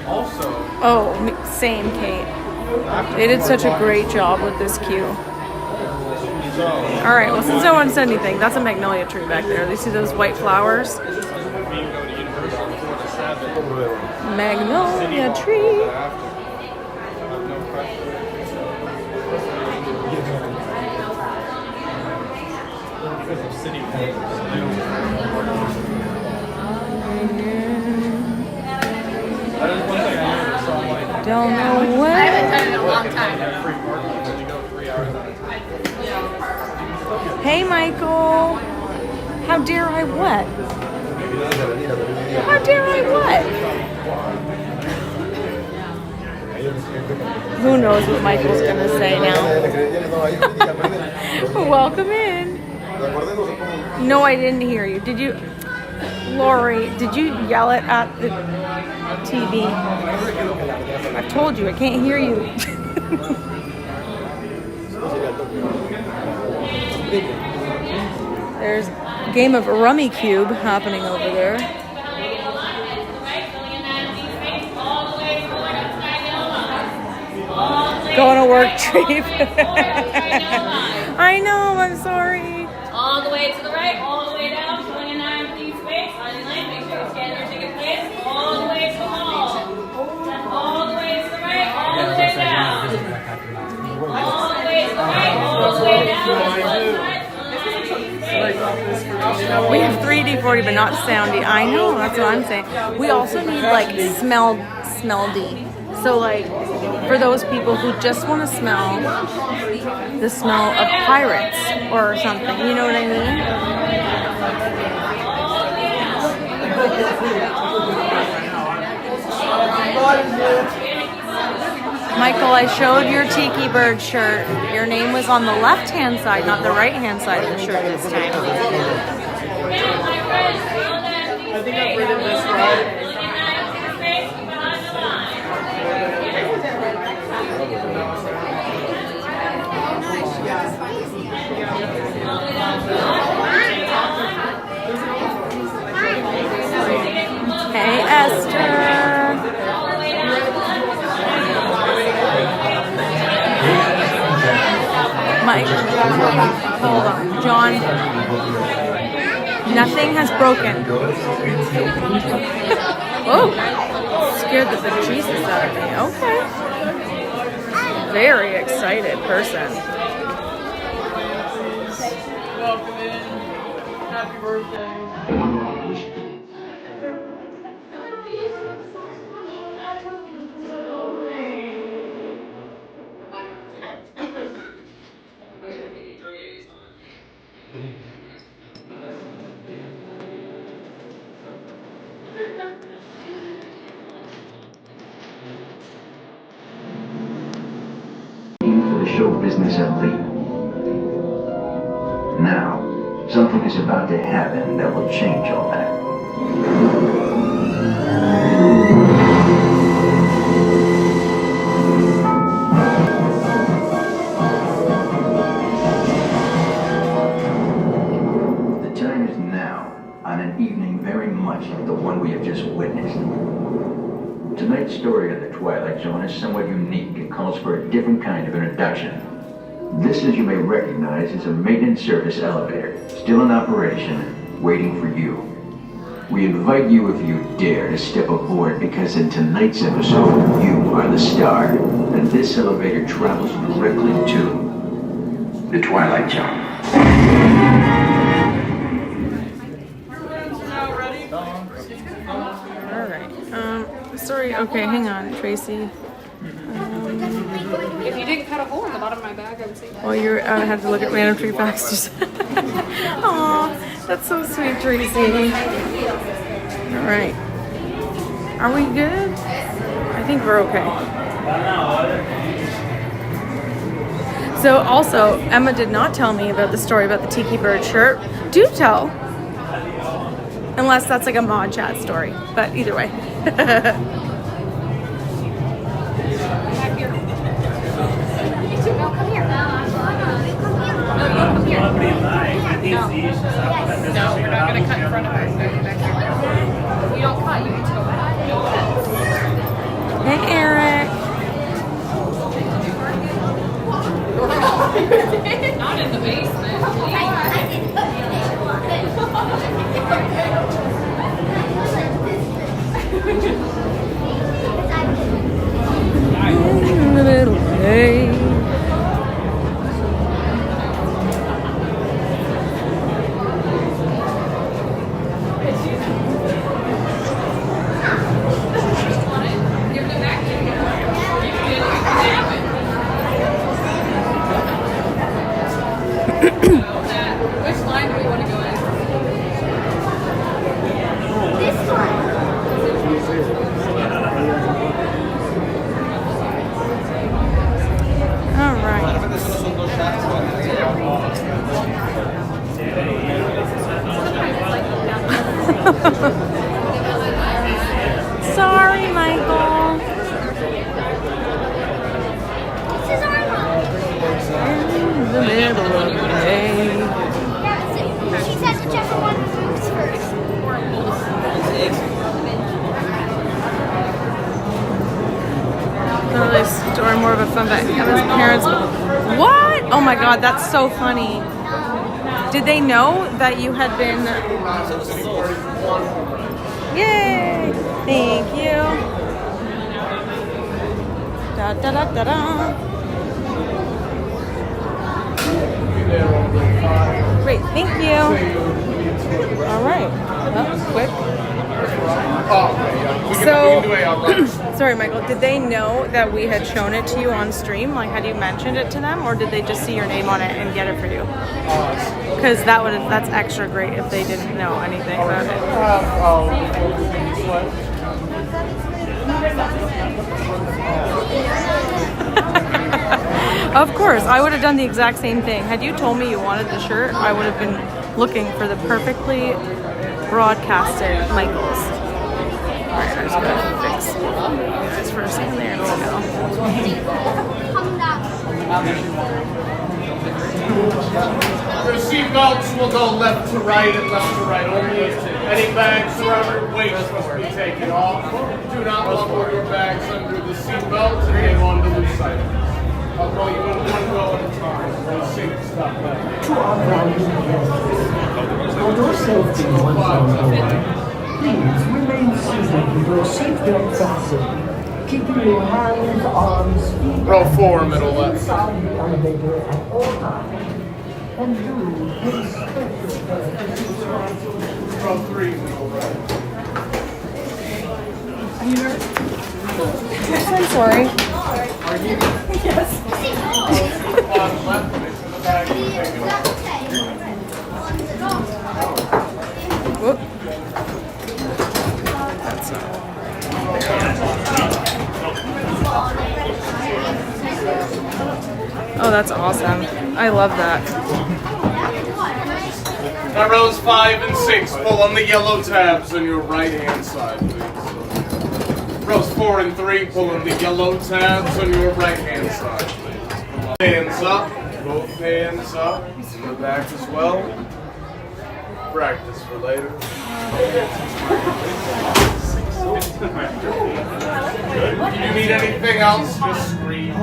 Oh, same, Kate. They did such a great job with this queue. All right, well, since no one said anything, that's a magnolia tree back there. You see those white flowers? Magnolia tree. Don't know when. I haven't done it in a long time. Hey, Michael. How dare I what? How dare I what? Who knows what Michael's gonna say now? Welcome in. No, I didn't hear you. Did you? Lori, did you yell it at the TV? I've told you, I can't hear you. There's a game of Rummy Cube happening over there. Going to work trip. I know, I'm sorry. All the way to the right, all the way down, 29, please wait. On your lane, make sure you scan your ticket, please. All the way to the hall. All the way to the right. We have 3D40, but not soundy. I know, that's what I'm saying. We also need like smell-D. So like, for those people who just want to smell the smell of pirates or something, you know what I mean? Michael, I showed your Tiki Bird shirt. Your name was on the left-hand side, not the right-hand side of the shirt this time. I think I've written this right. Hey, Esther. Mike, hold on. John, nothing has broken. Oh, scared the bejesus out of me. Okay. Very excited person. Welcome in. Happy birthday. For the show business elite. Now, something is about to happen that will change all that. The time is now, on an evening very much like the one we have just witnessed. Tonight's story of the Twilight Zone is somewhat unique and calls for a different kind of introduction. This, as you may recognize, is a maintenance service elevator, still in operation, waiting for you. We invite you, if you dare, to step aboard because in tonight's episode, you are the star, and this elevator travels directly to the Twilight Zone. Sorry, okay, hang on, Tracy. If you didn't cut a hole in the bottom of my bag, I would say that. Well, I had to look at random tree facts. Aw, that's so sweet, Tracy. All right. Are we good? I think we're okay. So also, Emma did not tell me about the story about the Tiki Bird shirt. Do tell. Unless that's like a mod chat story. But either way. No, we're not going to cut in front of us. You don't cut, you just go back. Hey, Eric. Not in the basement. In the middle day. Which line do we want to go in? This one. All right. Solamente solo son 2 shots. Sorry, Michael. This is our mom. In the middle of the day. She says whichever one moves first. Oh, this story more of a fun fact. Emma's parents. What? Oh my God, that's so funny. Did they know that you had been? Yay! Thank you. Da da da da da. Great, thank you. All right, that was quick. So, sorry, Michael, did they know that we had shown it to you on stream? Like, had you mentioned it to them, or did they just see your name on it and get it for you? Because that's extra great if they didn't know anything about it. Of course, I would have done the exact same thing. Had you told me you wanted the shirt, I would have been looking for the perfectly broadcasted Michaels. Alright, I'm just gonna fix you guys for a second there. Let's go. Your seatbelts will go left to right and left to right only. Any bags around your waist must be taken off. Do not lower your bags under the seatbelt and hang on to loose items. I'll call you in one go at a time. We'll sync stuff back. To our valued guests, for your safety once ongoing, please remain seated with your seatbelt fastened, keeping your hands, arms, feet, Row 4, middle left. inside the elevator at all times. And do respect the Row 3, middle right. I'm sorry. On left, in the bag, take it off. Whoop. That's not. Oh, that's awesome. I love that. Now rows 5 and 6, pull on the yellow tabs on your right hand side, please. Rows 4 and 3, pull on the yellow tabs on your right hand side, please. Hands up, both hands up, in the back as well. Practice for later. If you need anything else, just scream.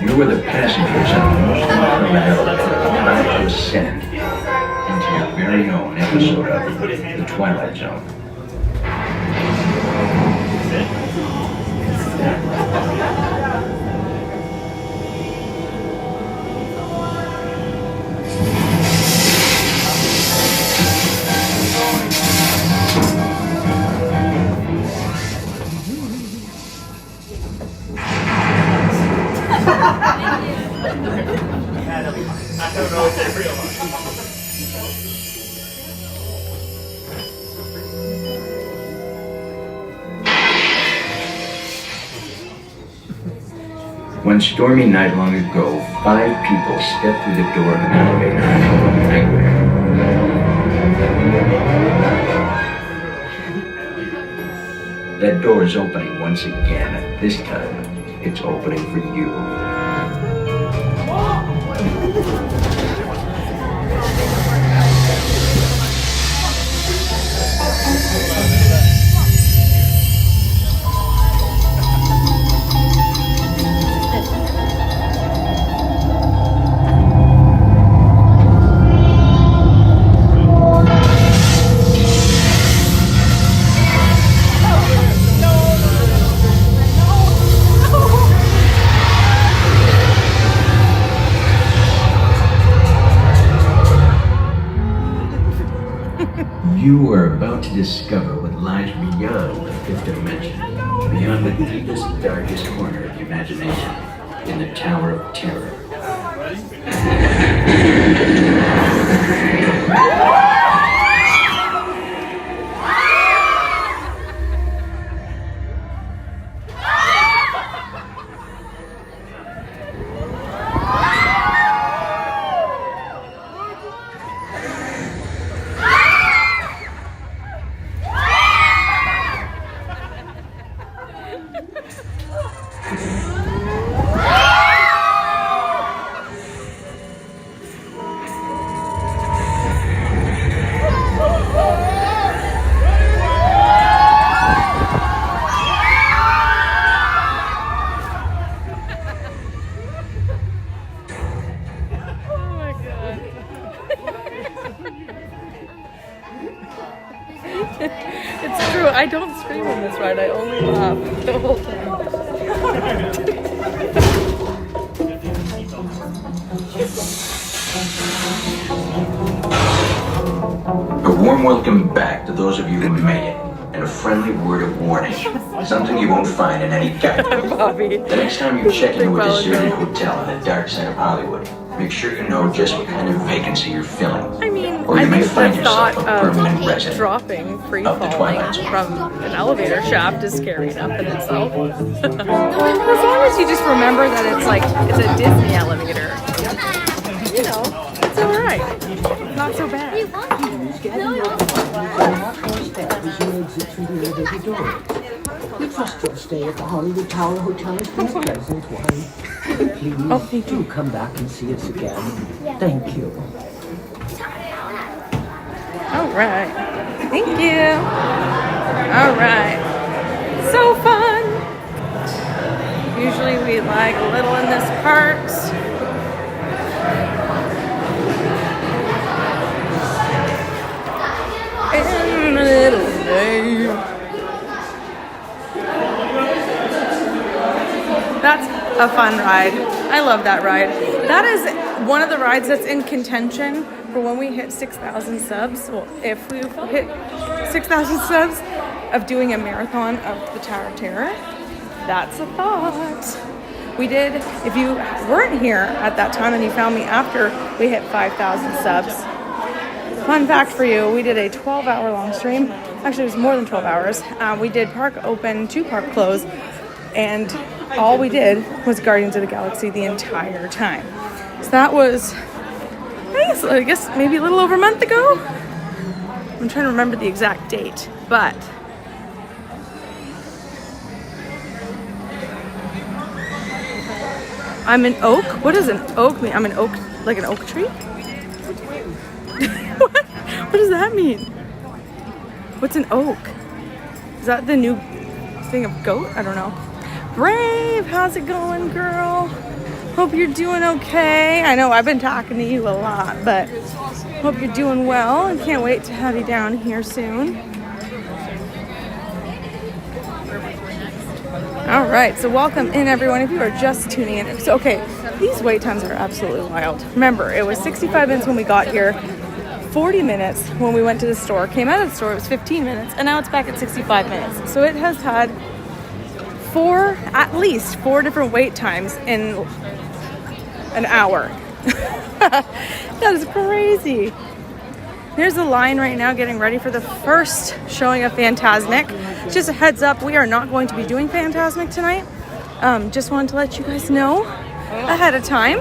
You were the passengers on the most modern elevator time to ascend into your very own episode of The Twilight Zone. I don't know if they realize. One stormy night long ago, 5 people stepped through the door of an elevator and home nightmare. That door is opening once again, and this time, it's opening for you. You are about to discover what lies beyond the 5th dimension, beyond the deepest, darkest corner of imagination, in the Tower of Terror. It's true. I don't scream on this ride. I only laugh the whole time. A warm welcome back to those of you who made it, and a friendly word of warning. Something you won't find in any guidebook. Bobby. The next time you check into a deserted hotel in the dark side of Hollywood, make sure you know just what kind of vacancy you're filling. I mean, Or you I may think find the yourself thought a permanent of resident dropping, free of the falling Twilight Zone. from an elevator shaft is scary enough in itself. As long as you just remember that it's a Disney elevator. You know, it's alright. Not so bad. We trust your stay at the Hollywood Tower Hotel has been a pleasant one. Please do come back and see us again. Thank you. Alright. Thank you. Alright. So fun. Usually we lag a little in this part. In a little day. That's a fun ride. I love that ride. That is one of the rides that's in contention for when we hit 6,000 subs. Well, if we hit 6,000 subs, of doing a marathon of the Tower of Terror. That's a thought. We did, if you weren't here at that time and you found me after we hit 5,000 subs, fun fact for you, we did a 12-hour long stream. Actually, it was more than 12 hours. We did park open to park close, and all we did was Guardians of the Galaxy the entire time. So that was, I guess maybe a little over a month ago. I'm trying to remember the exact date, but I'm an oak? What does an oak mean? I'm an oak, like an oak tree? What does that mean? What's an oak? Is that the new thing of goat? I don't know. Brave, how's it going, girl? Hope you're doing okay. I know I've been talking to you a lot, but hope you're doing well and can't wait to have you down here soon. All right, so welcome in everyone if you are just tuning in. So, okay, these wait times are absolutely wild. Remember, it was 65 minutes when we got here, 40 minutes when we went to the store, came out of the store, it was 15 minutes, and now it's back at 65 minutes. So it has had at least four different wait times in an hour. That is crazy. There's a line right now getting ready for the first showing of Fantasmic. Just a heads up, we are not going to be doing Fantasmic tonight. Just wanted to let you guys know ahead of time.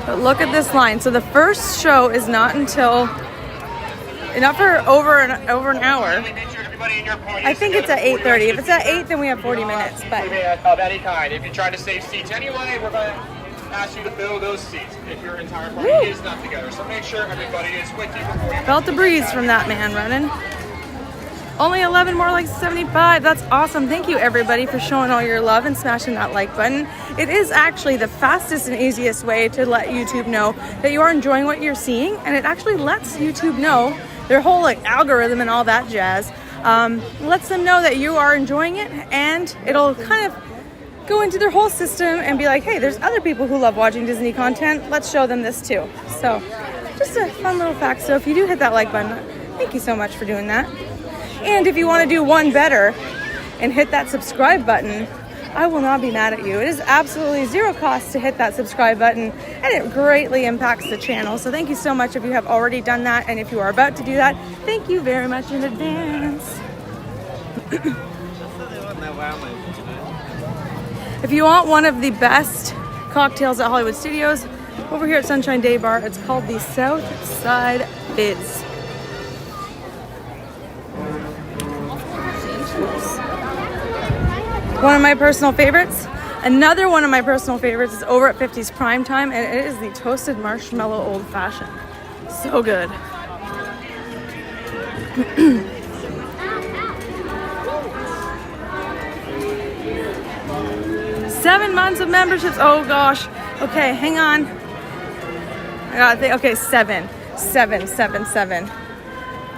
But look at this line. So the first show is not for over an hour. I think it's at 8:30. If it's at 8, then we have 40 minutes. But of any kind. If you try to save seats anyway, we're going to ask you to fill those seats if your entire party is not together. So make sure everybody is with you before you felt the breeze from that man running. Only 11, more like 75. That's awesome. Thank you, everybody, for showing all your love and smashing that like button. It is actually the fastest and easiest way to let YouTube know that you are enjoying what you're seeing, and it actually lets YouTube know, their whole algorithm and all that jazz, lets them know that you are enjoying it, and it'll kind of go into their whole system and be like, hey, there's other people who love watching Disney content. Let's show them this too. So just a fun little fact. So if you do hit that like button, thank you so much for doing that. And if you want to do one better and hit that subscribe button, I will not be mad at you. It is absolutely zero cost to hit that subscribe button, and it greatly impacts the channel. So thank you so much if you have already done that, and if you are about to do that, thank you very much in advance. If you want one of the best cocktails at Hollywood Studios, over here at Sunshine Day Bar, it's called the South Side Fizz. One of my personal favorites. Another one of my personal favorites is over at 50's Prime Time, and it is the Toasted Marshmallow Old Fashioned. So good. 7 months of memberships. Oh gosh. Okay, hang on. I gotta think. Okay, seven.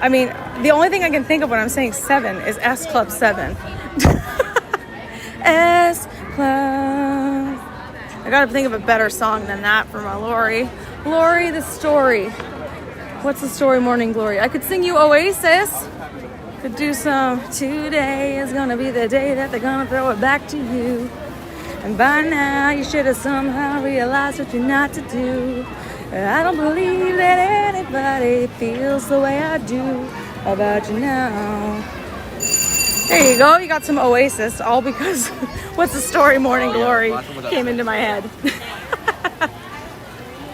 I mean, the only thing I can think of when I'm saying 7 is S Club 7. S Club. I gotta think of a better song than that for my Lori. Lori, the story. What's the story, Morning Glory? I could sing you Oasis. Could do some. Today is gonna be the day that they're gonna throw it back to you. And by now you should have somehow realized what you're not to do. I don't believe that anybody feels the way I do about you now. There you go. You got some Oasis, all because What's the Story, Morning Glory came into my head.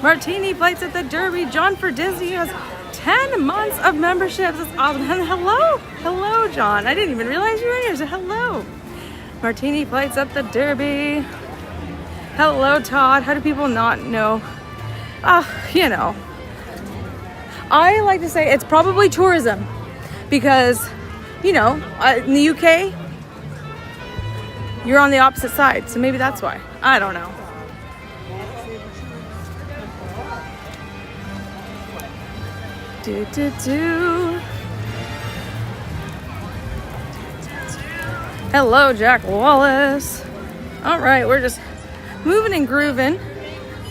Martini flights at the Derby. John for Disney has 10 months of memberships. That's awesome. Hello, John. I didn't even realize you were here. So hello. Martini flights at the Derby. Hello, Todd. How do people not know? You know. I like to say it's probably tourism because, you know, in the UK, you're on the opposite side. So maybe that's why. I don't know. Hello, Jack Wallace. All right, we're just moving and grooving.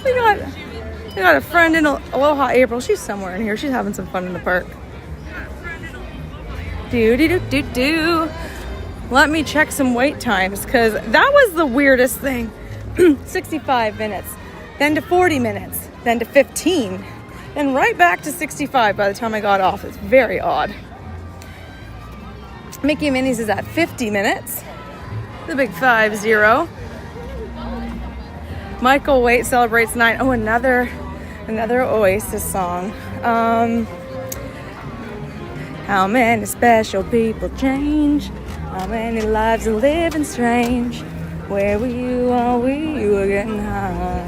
We got a friend in Aloha April. She's somewhere in here. She's having some fun in the park. Do. Let me check some wait times because that was the weirdest thing. 65 minutes, then to 40 minutes, then to 15. And right back to 65 by the time I got off. It's very odd. Mickey and Minnie's is at 50 minutes. The big 5-0. Michael Waite celebrates 9. Oh, another Oasis song. How many special people change? How many lives are living strange? Where were you while we were getting high?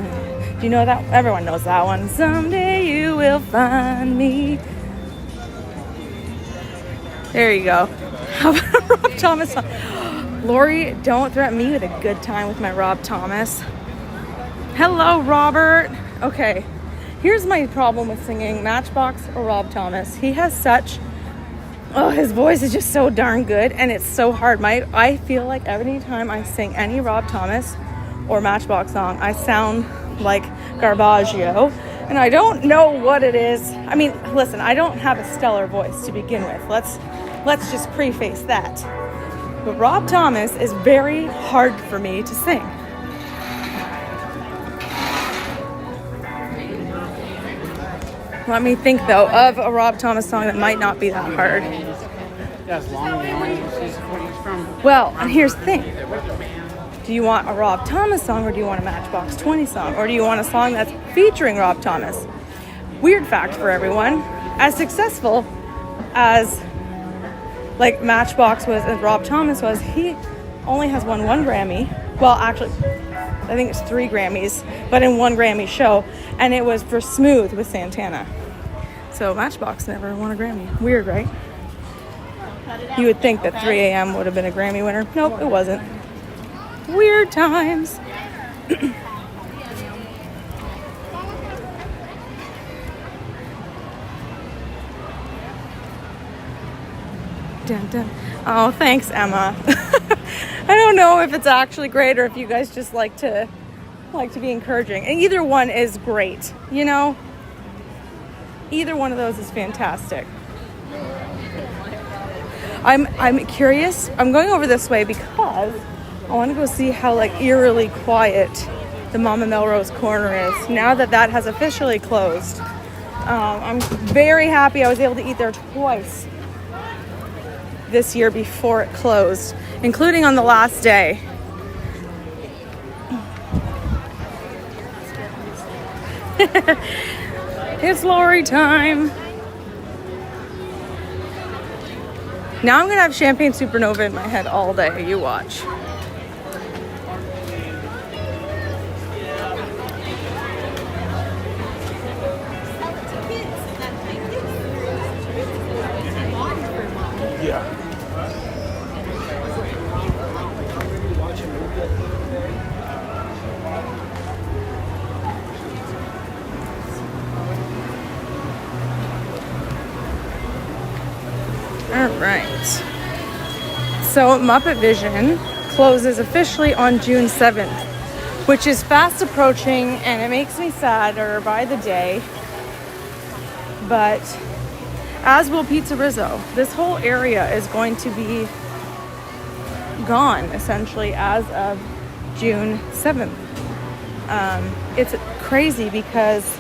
Do you know that? Everyone knows that one. Someday you will find me. There you go. How about a Rob Thomas song? Lori, don't threaten me with a good time with my Rob Thomas. Hello, Robert. Okay, here's my problem with singing Matchbox or Rob Thomas. He has such... his voice is just so darn good, and it's so hard. I feel like every time I sing any Rob Thomas or Matchbox song, I sound like Garbaggio, and I don't know what it is. I mean, listen, I don't have a stellar voice to begin with. Let's just preface that. But Rob Thomas is very hard for me to sing. Let me think, though, of a Rob Thomas song that might not be that hard. Well, and here's the thing. Do you want a Rob Thomas song or do you want a Matchbox 20 song? Or do you want a song that's featuring Rob Thomas? Weird fact for everyone. As successful as like Matchbox was and Rob Thomas was, he only has won 1 Grammy. Well, actually, I think it's 3 Grammys, but in 1 Grammy show. And it was for Smooth with Santana. So Matchbox never won a Grammy. Weird, right? You would think that 3 a.m. would have been a Grammy winner. Nope, it wasn't. Weird times. Dun, dun. Oh, thanks, Emma. I don't know if it's actually great or if you guys just like to be encouraging. And either one is great, you know? Either one of those is fantastic. I'm curious. I'm going over this way because I want to go see how like eerily quiet the Mama Melrose Corner is now that has officially closed. I'm very happy I was able to eat there twice this year before it closed, including on the last day. It's Lori time. Now I'm gonna have Champagne Supernova in my head all day. You watch. Yeah. All right. So Muppet Vision closes officially on June 7th. which is fast approaching, and it makes me sadder by the day. But as will Pizza Rizzo. This whole area is going to be gone essentially as of June 7th. It's crazy because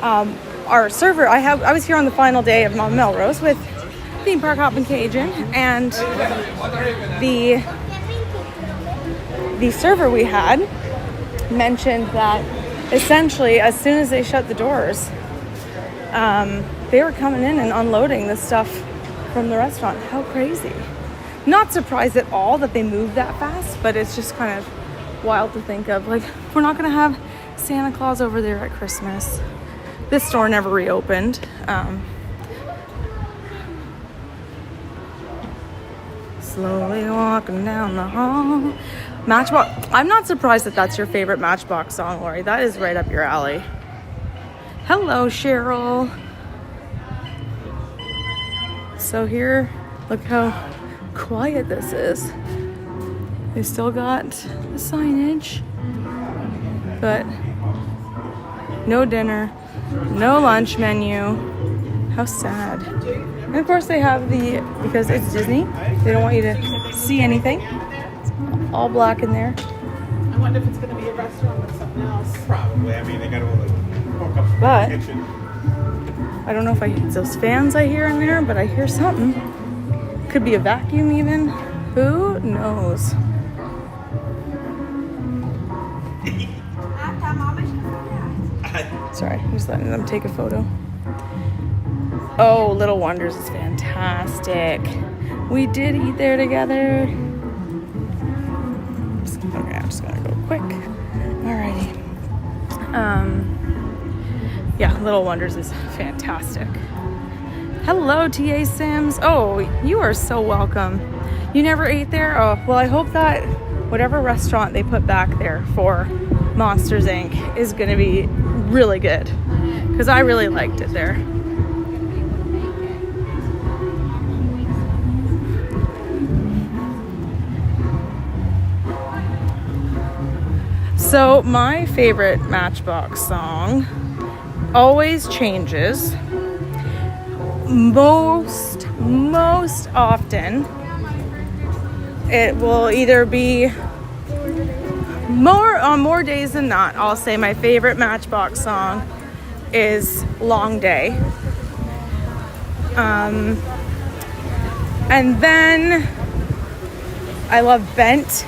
our server, I was here on the final day of Mama Melrose with Theme Park Hop and Cajun, and the server we had mentioned that essentially as soon as they shut the doors, they were coming in and unloading the stuff from the restaurant. How crazy. Not surprised at all that they moved that fast, but it's just kind of wild to think of. Like, we're not going to have Santa Claus over there at Christmas. This store never reopened. Slowly walking down the hall. Matchbox. I'm not surprised that that's your favorite Matchbox song, Lori. That is right up your alley. Hello, Cheryl. So here, look how quiet this is. They still got the signage, but no dinner, no lunch menu. How sad. And of course they have because it's Disney, they don't want you to see anything. It's all black in there. I wonder if it's going to be a restaurant or something else. Probably. I mean, they gotta hook up But the kitchen. I don't know if it's those fans I hear in there, but I hear something. Could be a vacuum even. Who knows? Sorry, I'm just letting them take a photo. Oh, Little Wonders is fantastic. We did eat there together. Okay, I'm just gonna go quick. Alrighty. Yeah, Little Wonders is fantastic. Hello, TA Sims. Oh, you are so welcome. You never ate there? Oh, well, I hope that whatever restaurant they put back there for Monsters Inc. is gonna be really good, because I really liked it there. So my favorite Matchbox song always changes. Most often it will either be more days than not, I'll say my favorite Matchbox song is Long Day. And then I love Bent.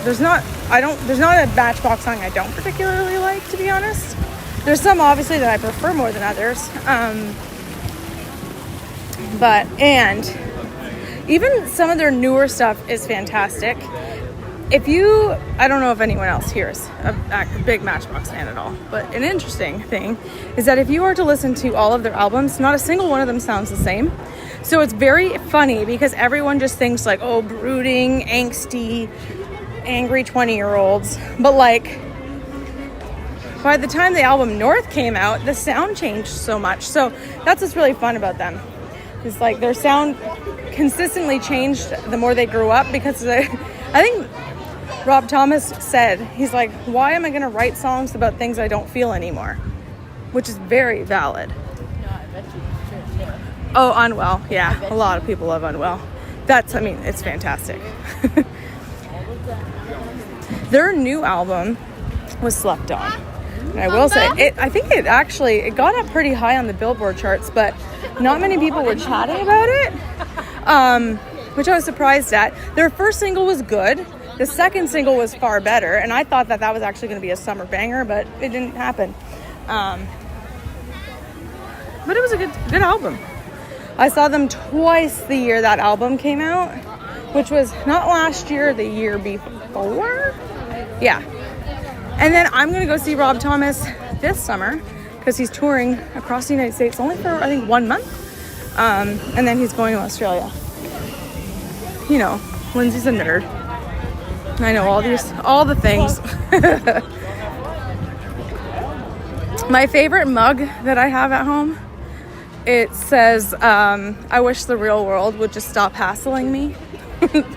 There's not a Matchbox song I don't particularly like, to be honest. There's some obviously that I prefer more than others. And even some of their newer stuff is fantastic. I don't know if anyone else here is a big Matchbox fan at all, but an interesting thing is that if you were to listen to all of their albums, not a single one of them sounds the same. So it's very funny because everyone just thinks like, oh, brooding, angsty, angry 20-year-olds. But like, by the time the album North came out, the sound changed so much. So that's what's really fun about them. It's like their sound consistently changed the more they grew up, because I think Rob Thomas said, he's like, why am I going to write songs about things I don't feel anymore? Which is very valid. Oh, Unwell. Yeah, a lot of people love Unwell. It's fantastic. Their new album was slept on. And I will say, I think it got up pretty high on the Billboard charts, but not many people were chatting about it, which I was surprised at. Their first single was good. The second single was far better, and I thought that was actually going to be a summer banger, but it didn't happen. But it was a good album. I saw them twice the year that album came out, which was not last year, the year before. Yeah. And then I'm going to go see Rob Thomas this summer because he's touring across the United States only for, I think, 1 month. And then he's going to Australia. You know, Lindsay's a nerd. I know all the things. My favorite mug that I have at home, it says, I wish the real world would just stop hassling me. It's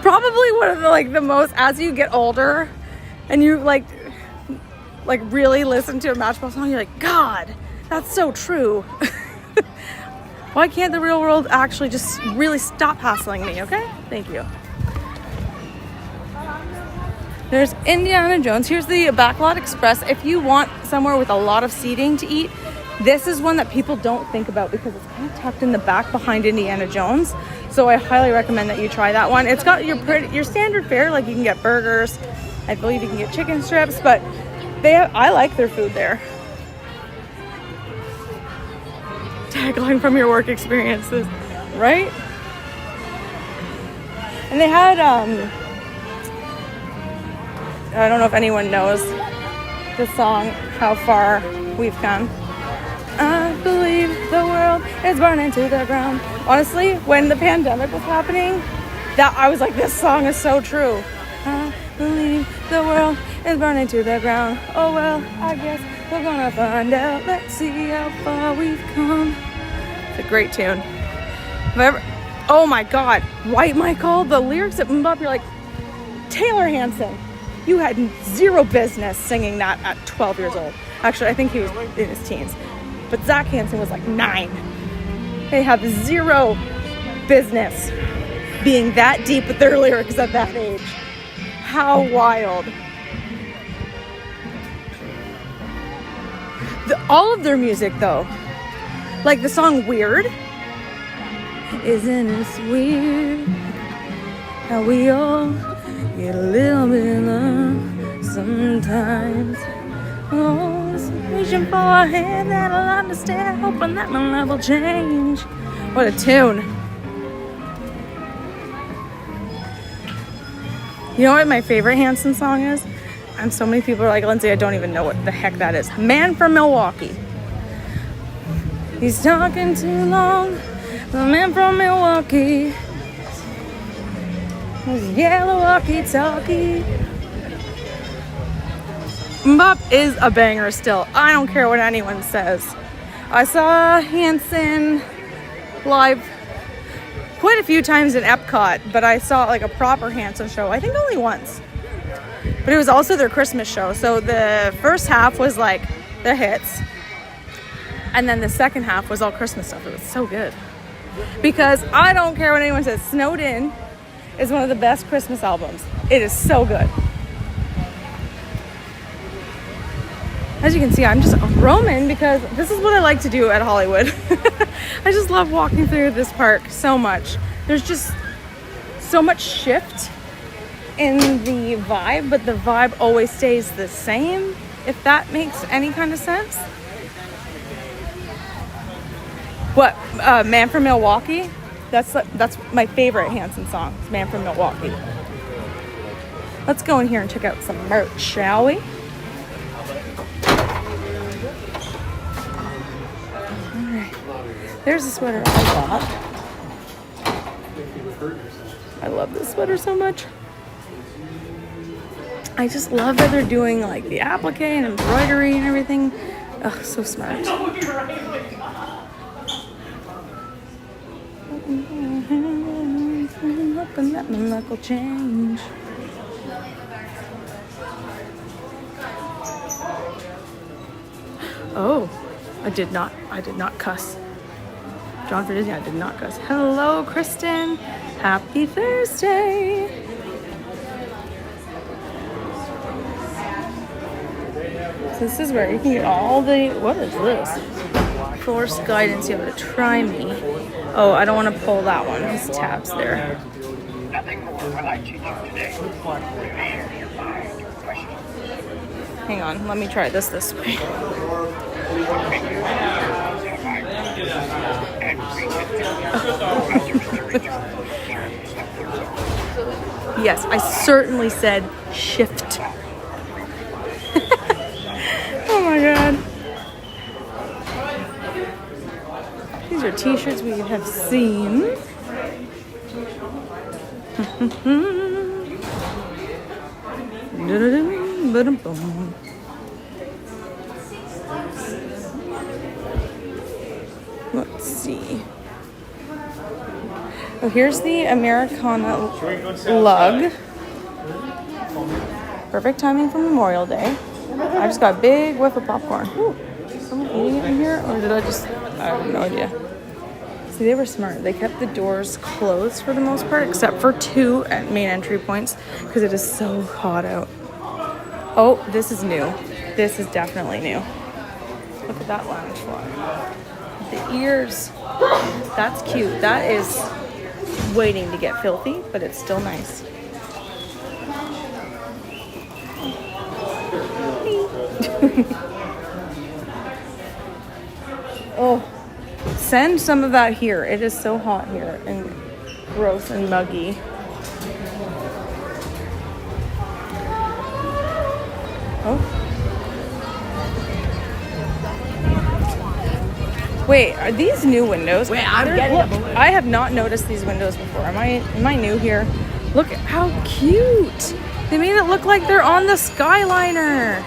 probably one of the like the most, as you get older and you like really listen to a Matchbox song, you're like, God, that's so true. Why can't the real world actually just really stop hassling me? Okay, thank you. There's Indiana Jones. Here's the Backlot Express. If you want somewhere with a lot of seating to eat, this is one that people don't think about because it's kind of tucked in the back behind Indiana Jones. So I highly recommend that you try that one. It's got your standard fare, like you can get burgers. I believe you can get chicken strips, but I like their food there. Tagline from your work experiences, right? And they had, I don't know if anyone knows the song, How Far We've Come. I believe the world is burning to the ground. Honestly, when the pandemic was happening, that I was like, this song is so true. I believe the world is burning to the ground. Oh well, I guess we're gonna find out. Let's see how far we've come. It's a great tune. Oh my God, White Michael, the lyrics at MMMBop, you're like, Taylor Hanson, you had zero business singing that at 12 years old. Actually, I think he was in his teens. But Zach Hansen was like 9. They have zero business being that deep with their lyrics at that age. How wild. All of their music though, like the song Weird. Isn't it weird how we all get a little bit low sometimes? Oh, reaching for a hand that'll understand, hoping that my love will change. What a tune. You know what my favorite Hanson song is? And so many people are like, Lindsay, I don't even know what the heck that is. Man from Milwaukee. He's talking too long. The man from Milwaukee. His yellow walkie-talkie. MMMBop is a banger still. I don't care what anyone says. I saw Hanson live quite a few times in Epcot, but I saw like a proper Hanson show, I think only once. But it was also their Christmas show. So the first half was like the hits. And then the second half was all Christmas stuff. It was so good. Because I don't care what anyone says, Snowed In is one of the best Christmas albums. It is so good. As you can see, I'm just roaming because this is what I like to do at Hollywood. I just love walking through this park so much. There's just so much shift in the vibe, but the vibe always stays the same, if that makes any kind of sense. What, Man from Milwaukee? That's my favorite Hanson song, Man from Milwaukee. Let's go in here and check out some merch, shall we? Alright, there's a sweater I bought. I love this sweater so much. I just love that they're doing like the applique and embroidery and everything. Oh, so smart. Hoping that my luck will change. Oh, I did not cuss. John for Disney, I did not cuss. Hello, Kristen. Happy Thursday. So this is where you can get all the, what is this? Force guidance, you have to try me. Oh, I don't want to pull that one. There's tabs there. Nothing more will I teach you today. Prepare your mind, your questions. Hang on, let me try this way. Yes, I certainly said shift. Oh my god. These are t-shirts we have seen. Let's see. Oh, here's the Americana lug. Perfect timing for Memorial Day. I just got a big whiff of popcorn. Ooh, is someone eating it in here? Or did I have no idea. See, they were smart. They kept the doors closed for the most part, except for 2 at main entry points, because it is so hot out. Oh, this is new. This is definitely new. Look at that lounge fly. The ears. That's cute. That is waiting to get filthy, but it's still nice. Oh, send some of that here. It is so hot here and gross and muggy. Oh. Wait, are these new windows? Wait, I have not noticed these windows before. Am I new here? Look how cute. They made it look like they're on the Skyliner.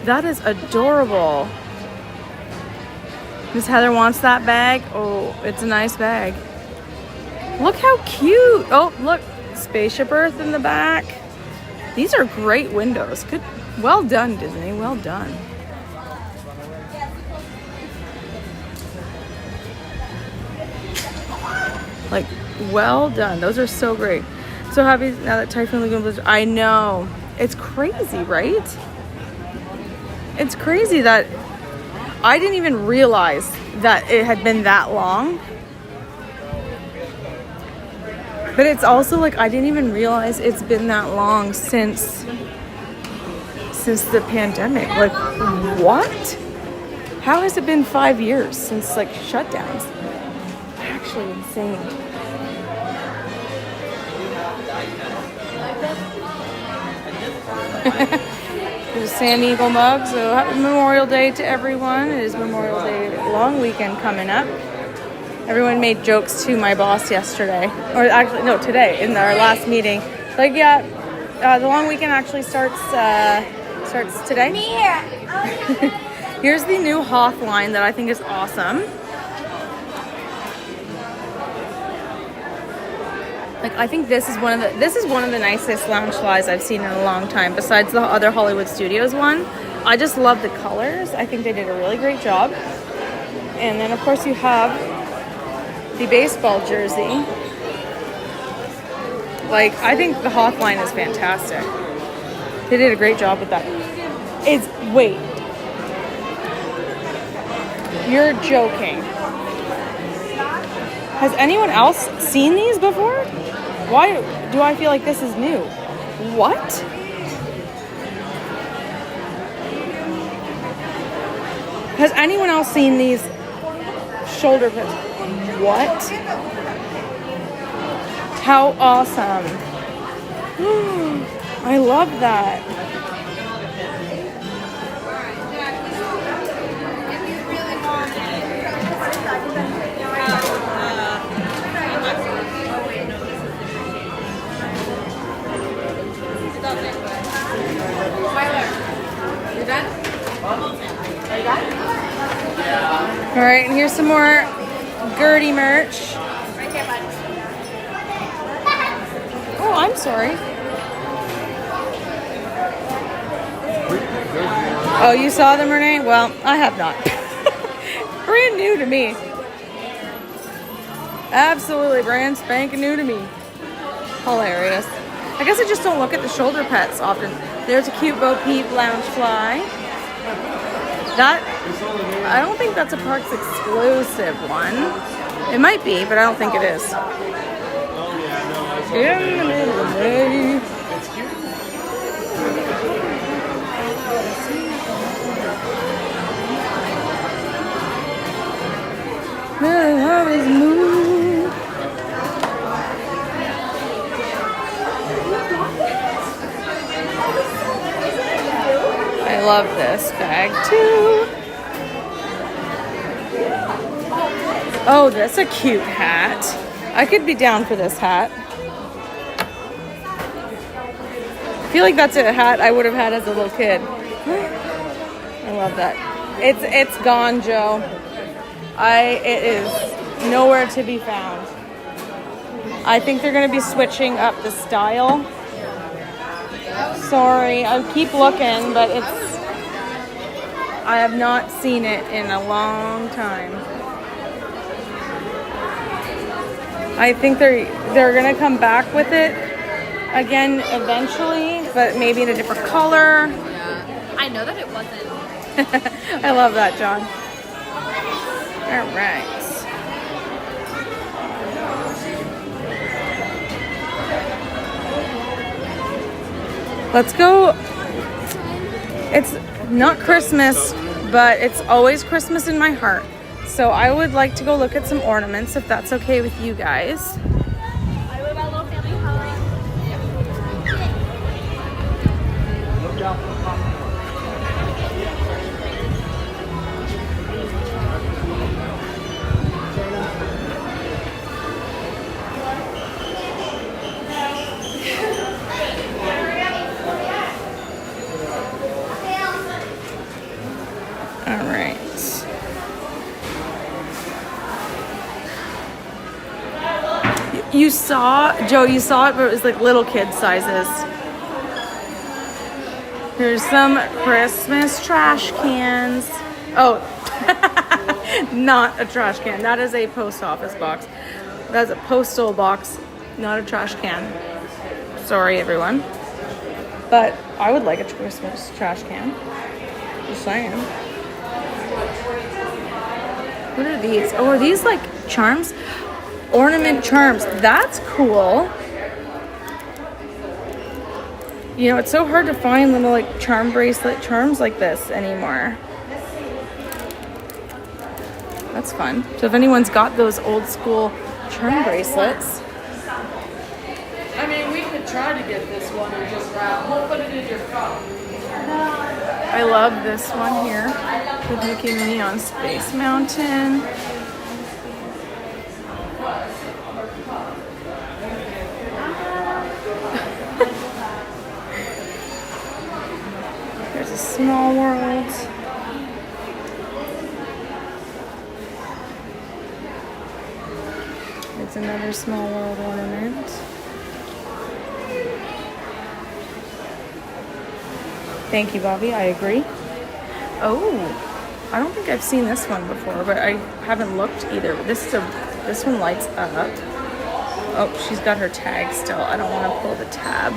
That is adorable. Miss Heather wants that bag. Oh, it's a nice bag. Look how cute. Oh, look, Spaceship Earth in the back. These are great windows. Good. Well done, Disney. Well done. Like, well done. Those are so great. So happy now that Typhoon Lagoon Blizzard. I know. It's crazy, right? It's crazy that I didn't even realize that it had been that long. But it's also like I didn't even realize it's been that long since the pandemic. Like, what? How has it been 5 years since like shutdowns? Actually insane. There's a San Eagle mug. So happy Memorial Day to everyone. It is Memorial Day long weekend coming up. Everyone made jokes to my boss yesterday, or actually no, today in our last meeting. Like, yeah, the long weekend actually starts today. Here's the new Hoth line that I think is awesome. Like, I think this is one of the nicest lounge flies I've seen in a long time, besides the other Hollywood Studios one. I just love the colors. I think they did a really great job. And then, of course, you have the baseball jersey. Like, I think the Hoth line is fantastic. They did a great job with that. Wait. You're joking. Has anyone else seen these before? Why do I feel like this is new? What? Has anyone else seen these shoulder pads? What? How awesome. I love that. You done? Are you done? All right, and here's some more Gertie merch. Oh, I'm sorry. Oh, you saw them, Renee? Well, I have not. Brand new to me. Absolutely brand spanking new to me. Hilarious. I guess I just don't look at the shoulder pets often. There's a cute Bo Peep lounge fly. I don't think that's a Parks exclusive one. It might be, but I don't think it is. In the middle of the day. I love this bag too. Oh, that's a cute hat. I could be down for this hat. I feel like that's a hat I would have had as a little kid. I love that. It's gone, Joe. It is nowhere to be found. I think they're going to be switching up the style. Sorry, I keep looking, but I have not seen it in a long time. I think they're going to come back with it again eventually, but maybe in a different color. Yeah. I know that it wasn't. I love that, John. All right. Let's go. It's not Christmas, but it's always Christmas in my heart. So I would like to go look at some ornaments if that's okay with you guys. All right. You saw, Joe, you saw it, but it was like little kid sizes. Here's some Christmas trash cans. Oh, not a trash can. That is a post office box. That's a postal box, not a trash can. Sorry, everyone. But I would like a Christmas trash can. Just saying. What are these? Oh, are these like charms? Ornament charms. That's cool. You know, it's so hard to find little like charm bracelet charms like this anymore. That's fun. So if anyone's got those old school charm bracelets. I mean, we could try to get this one and just we'll put it in your phone. I love this one here with Mickey Minnie on Space Mountain. There's a Small World. It's another Small World ornament. Thank you, Bobby. I agree. Oh, I don't think I've seen this one before, but I haven't looked either. This one lights up. Oh, she's got her tag still. I don't want to pull the tab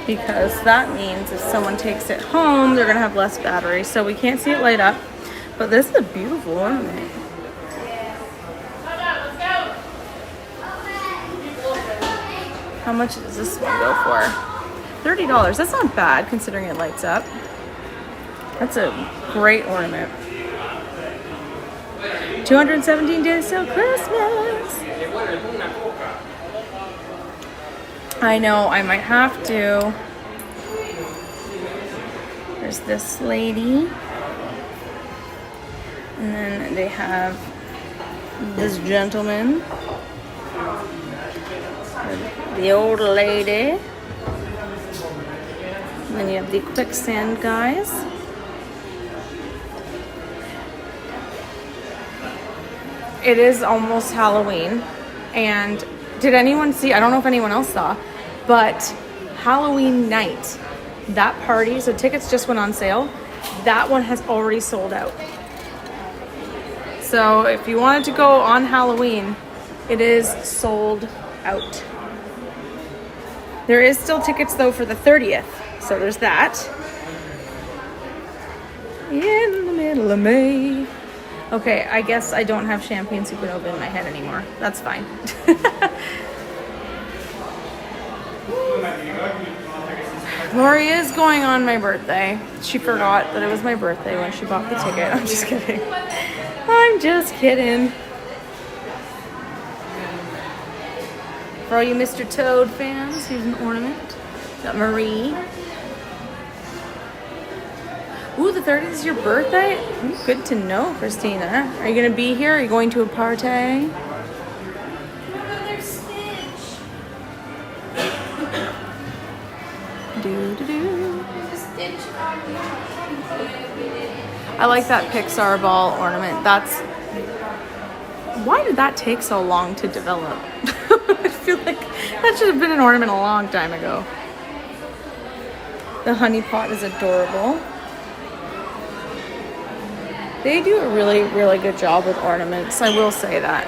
because that means if someone takes it home, they're gonna have less battery. So we can't see it light up. But this is a beautiful ornament. How much does this one go for? $30. That's not bad considering it lights up. That's a great ornament. 217 days till Christmas. I know, I might have to. There's this lady. And then they have this gentleman. The old lady. And then you have the quicksand guys. It is almost Halloween. And did anyone see, I don't know if anyone else saw, but Halloween night, that party, so tickets just went on sale. That one has already sold out. So if you wanted to go on Halloween, it is sold out. There is still tickets though for the 30th. So there's that. In the middle of May. Okay, I guess I don't have Champagne Supernova in my head anymore. That's fine. Lori is going on my birthday. She forgot that it was my birthday when she bought the ticket. I'm just kidding. I'm just kidding. For all you Mr. Toad fans, here's an ornament. Got Marie. Ooh, the 30th is your birthday? Ooh, good to know, Christina. Are you going to be here? Are you going to a party? I like that Pixar ball ornament. Why did that take so long to develop? I feel like that should have been an ornament a long time ago. The honey pot is adorable. They do a really, really good job with ornaments. I will say that.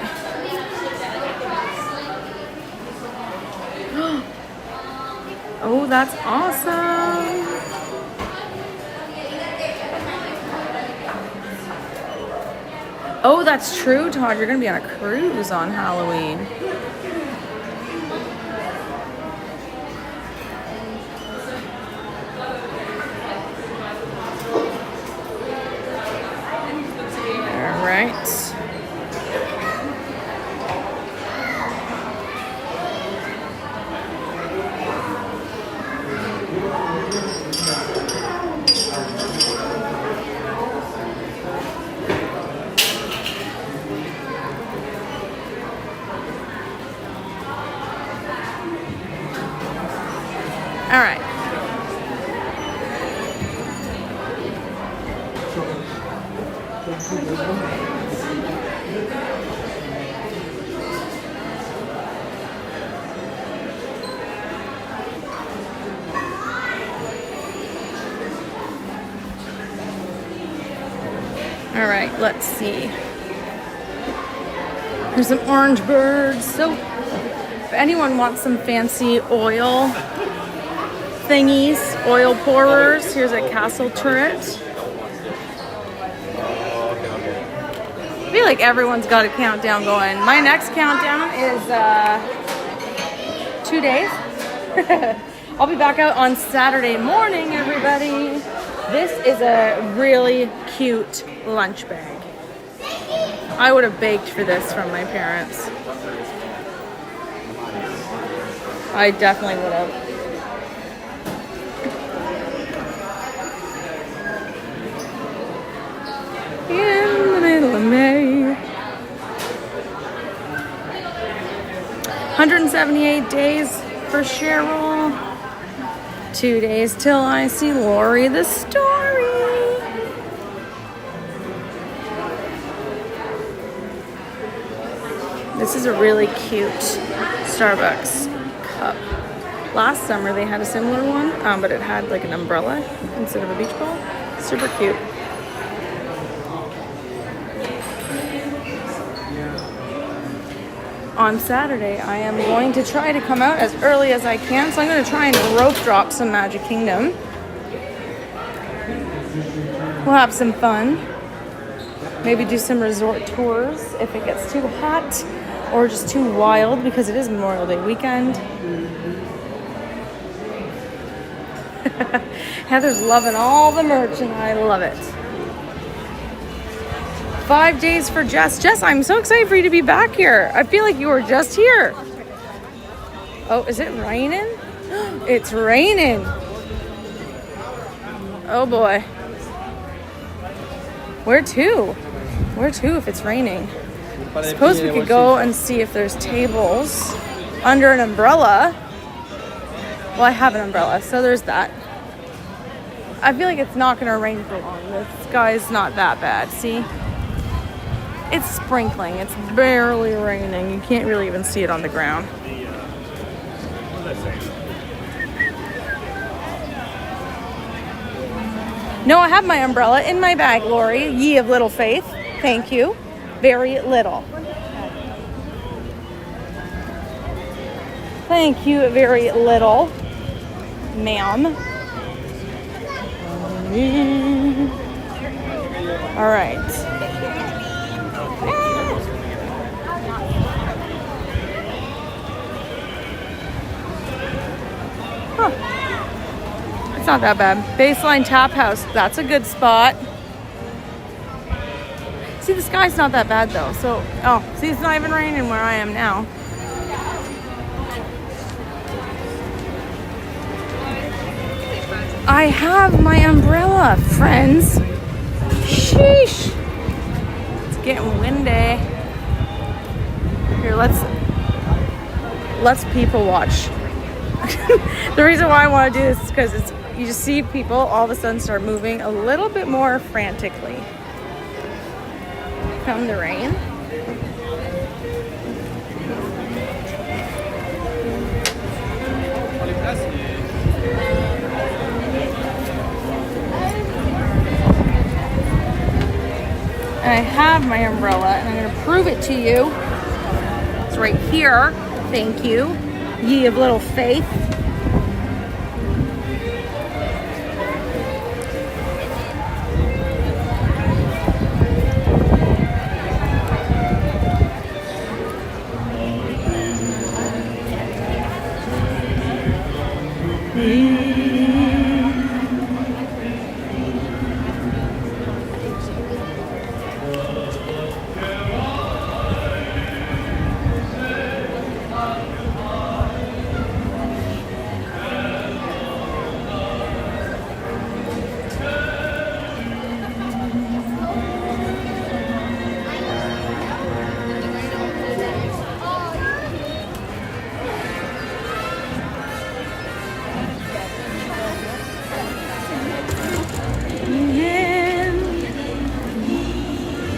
Oh, that's awesome. Oh, that's true, Todd. You're going to be on a cruise on Halloween. All right. All right. All right, let's see. There's some orange birds. So if anyone wants some fancy oil thingies, oil pourers, here's a castle turret. I feel like everyone's got a countdown going. My next countdown is 2 days. I'll be back out on Saturday morning, everybody. This is a really cute lunch bag. I would have baked for this from my parents. I definitely would have. In the middle of May. 178 days for Cheryl. 2 days till I see Lori the story. This is a really cute Starbucks cup. Last summer they had a similar one, but it had like an umbrella instead of a beach ball. Super cute. On Saturday, I am going to try to come out as early as I can, so I'm going to try and rope drop some Magic Kingdom. We'll have some fun. Maybe do some resort tours if it gets too hot or just too wild, because it is Memorial Day weekend. Heather's loving all the merch and I love it. 5 days for Jess. Jess, I'm so excited for you to be back here. I feel like you were just here. Oh, is it raining? It's raining. Oh boy. Where to? Where to if it's raining? I suppose we could go and see if there's tables under an umbrella. Well, I have an umbrella, so there's that. I feel like it's not going to rain for long. The sky's not that bad. See? It's sprinkling. It's barely raining. You can't really even see it on the ground. No, I have my umbrella in my bag, Lori. Ye of little faith. Thank you. Very little. Thank you, very little, ma'am. All right. Huh. It's not that bad. Baseline Tap House. That's a good spot. See, the sky's not that bad though. So, oh, see, it's not even raining where I am now. I have my umbrella, friends. Sheesh. It's getting windy. Here, let's people watch. The reason why I want to do this is because you just see people all of a sudden start moving a little bit more frantically. Come the rain. And I have my umbrella, and I'm gonna prove it to you. It's right here. Thank you. Ye of little faith.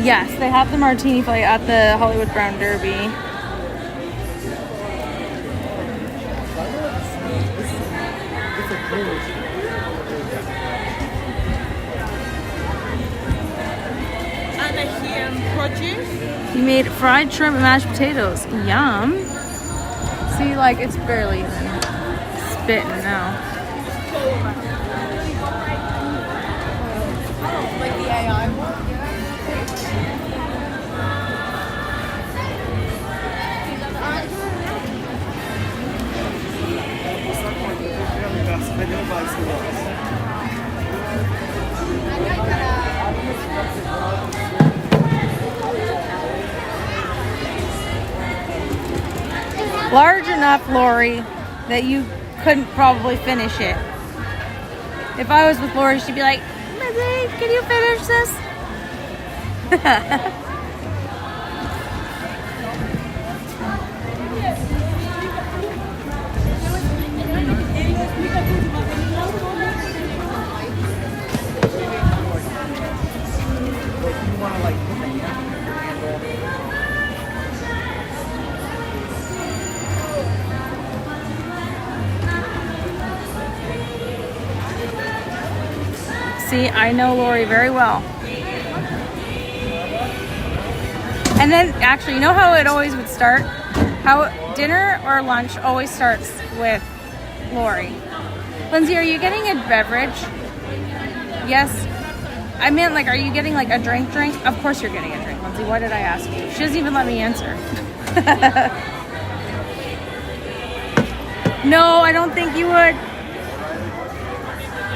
Yes, they have the martini flight at the Hollywood Brown Derby. He made fried shrimp and mashed potatoes. Yum. See, like, it's barely even spitting now. Like the AI one? Large enough, Lori, that you couldn't probably finish it. If I was with Lori, she'd be like, Lizzie, can you finish this? See, I know Lori very well. And then, actually, you know how it always would start? How dinner or lunch always starts with Lori. Lindsay, are you getting a beverage? Yes. I meant, like, are you getting, like, a drink? Of course you're getting a drink, Lindsay. Why did I ask you? She doesn't even let me answer. No, I don't think you would.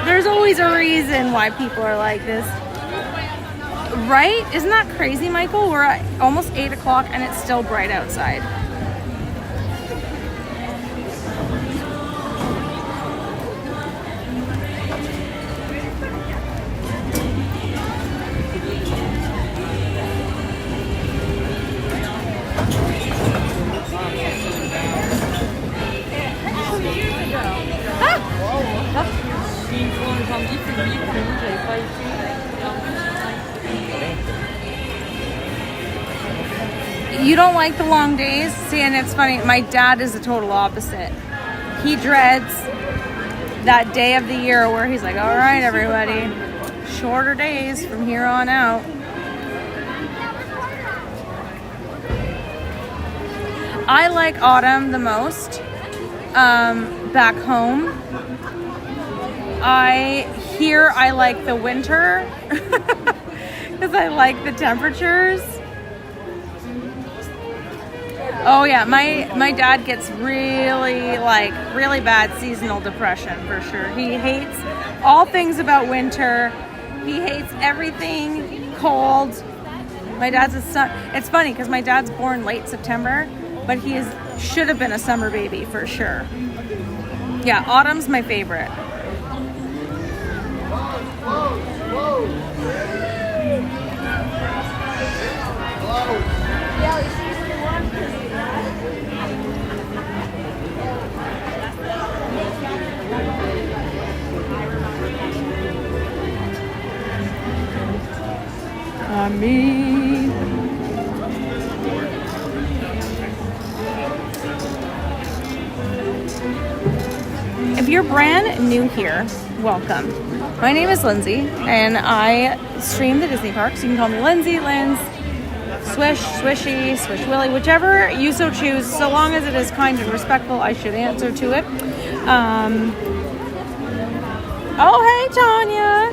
There's always a reason why people are like this. Right? Isn't that crazy, Michael? We're at almost 8 o'clock and it's still bright outside. You don't like the long days? See, and it's funny, my dad is the total opposite. He dreads that day of the year where he's like, all right, everybody, shorter days from here on out. I like autumn the most. Back home, I like the winter because I like the temperatures. Oh yeah, my dad gets really bad seasonal depression for sure. He hates all things about winter. He hates everything cold. My dad's a son. It's funny because my dad's born late September, but he should have been a summer baby for sure. Yeah, autumn's my favorite. I mean, if you're you're brand new here, welcome. My name is Lindsay, and I stream the Disney parks. You can call me Lindsay, Linz, Swish, Swishy, SwishWilly, whichever you so choose. So long as it is kind and respectful, I should answer to it. Oh, hey, Tanya.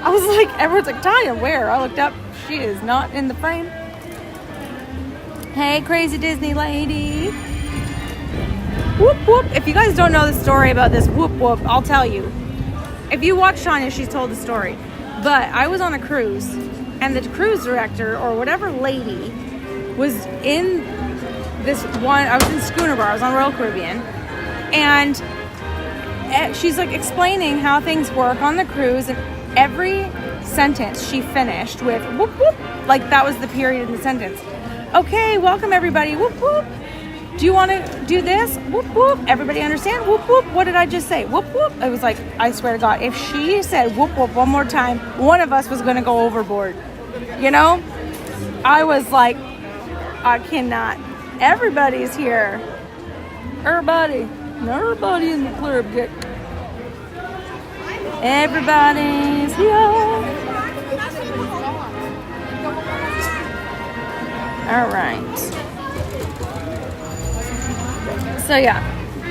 I was like, everyone's like, Tanya, where? I looked up. She is not in the frame. Hey, crazy Disney lady. Whoop, whoop. If you guys don't know the story about this whoop, whoop, I'll tell you. If you watch Tanya, she's told the story. But I was on a cruise, and the cruise director, or whatever lady, was in this one, I was in Schooner Bar, I was on Royal Caribbean, and she's like explaining how things work on the cruise, and every sentence she finished with whoop, whoop, like that was the period in the sentence. Okay, welcome everybody, whoop, whoop. Do you want to do this? Whoop, whoop. Everybody understand? Whoop, whoop. What did I just say? Whoop, whoop. It was like, I swear to God, if she said whoop, whoop one more time, one of us was going to go overboard. You know? I was like, I cannot. Everybody's here. Everybody in the club. Everybody's here. All right. So yeah,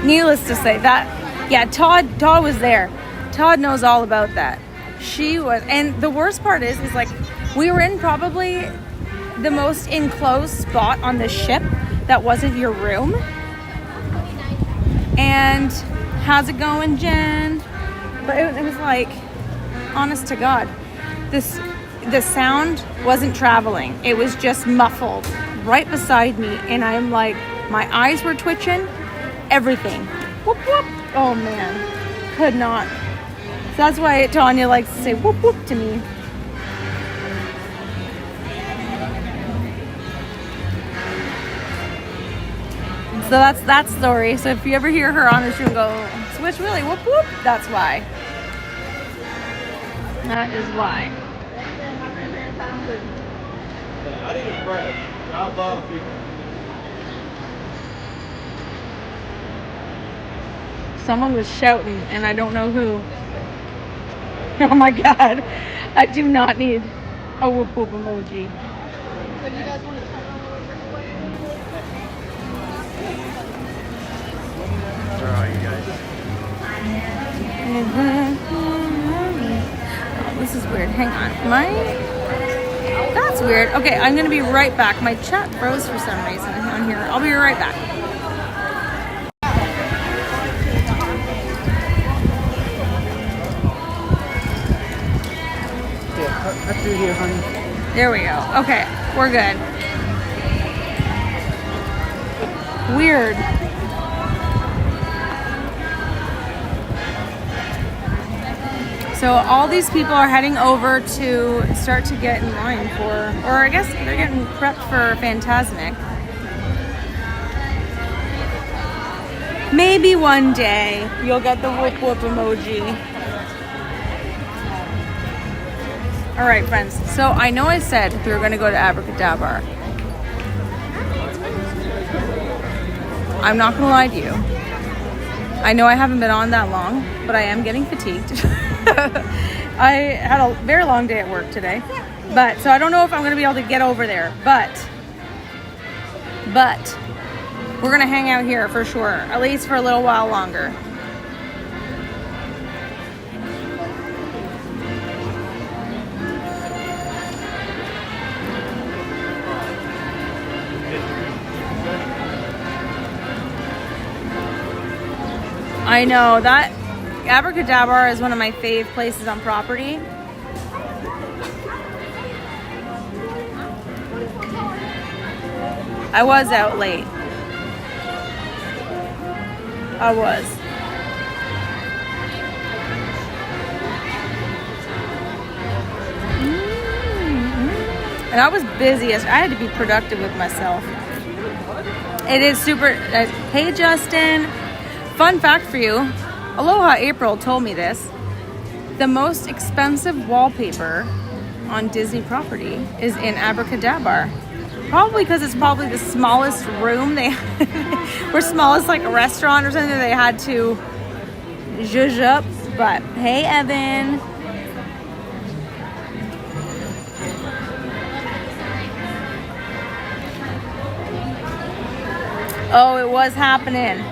needless to say that, yeah, Todd was there. Todd knows all about that. She was, and the worst part is like, we were in probably the most enclosed spot on the ship that wasn't your room. And how's it going, Jen? But it was like, honest to God, the sound wasn't traveling. It was just muffled right beside me, and I'm like, my eyes were twitching. Everything. Whoop, whoop. Oh, man. Could not. So that's why Tanya likes to say whoop, whoop to me. So that's that story. So if you ever hear her on her stream go, SwishWilly, whoop, whoop, that's why. That is why. I need a bread. I love people. Someone was shouting, and I don't know who. Oh my God. I do not need a whoop whoop emoji. So do you guys want to turn on real quick? Where are you guys? Oh, this is weird. Hang on. That's weird. Okay, I'm going to be right back. My chat froze for some reason on here. I'll be right back. Up through here, honey. There we go. Okay, we're good. Weird. So all these people are heading over to start to get in line for, or I guess they're getting prepped for Fantasmic. Maybe one day you'll get the whoop whoop emoji. All right, friends. So I know I said we were going to go to Abracadabar. I'm not going to lie to you. I know I haven't been on that long, but I am getting fatigued. I had a very long day at work today. But so I don't know if I'm going to be able to get over there. But we're going to hang out here for sure, at least for a little while longer. I know that Abracadabar is one of my fave places on property. I was out late. I was. And I was busy. I had to be productive with myself. It is super. Hey, Justin. Fun fact for you, Aloha April told me this. The most expensive wallpaper on Disney property is in Abracadabar. Probably because it's probably the smallest room they or smallest like a restaurant or something they had to zhuzh up, but hey, Evan. Oh, it was happening.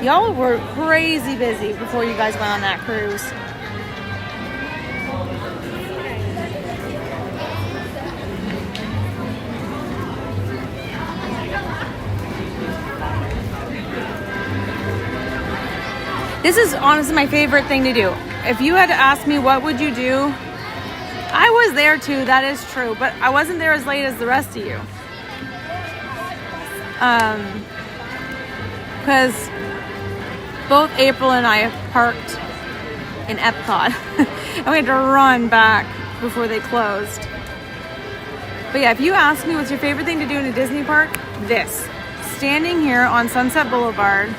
Y'all were crazy busy before you guys went on that cruise. This is honestly my favorite thing to do. If you had to ask me what would you do, I was there too, that is true, but I wasn't there as late as the rest of you. Because both April and I parked in Epcot and we had to run back before they closed. But yeah, if you ask me what's your favorite thing to do in a Disney park, this. Standing here on Sunset Boulevard.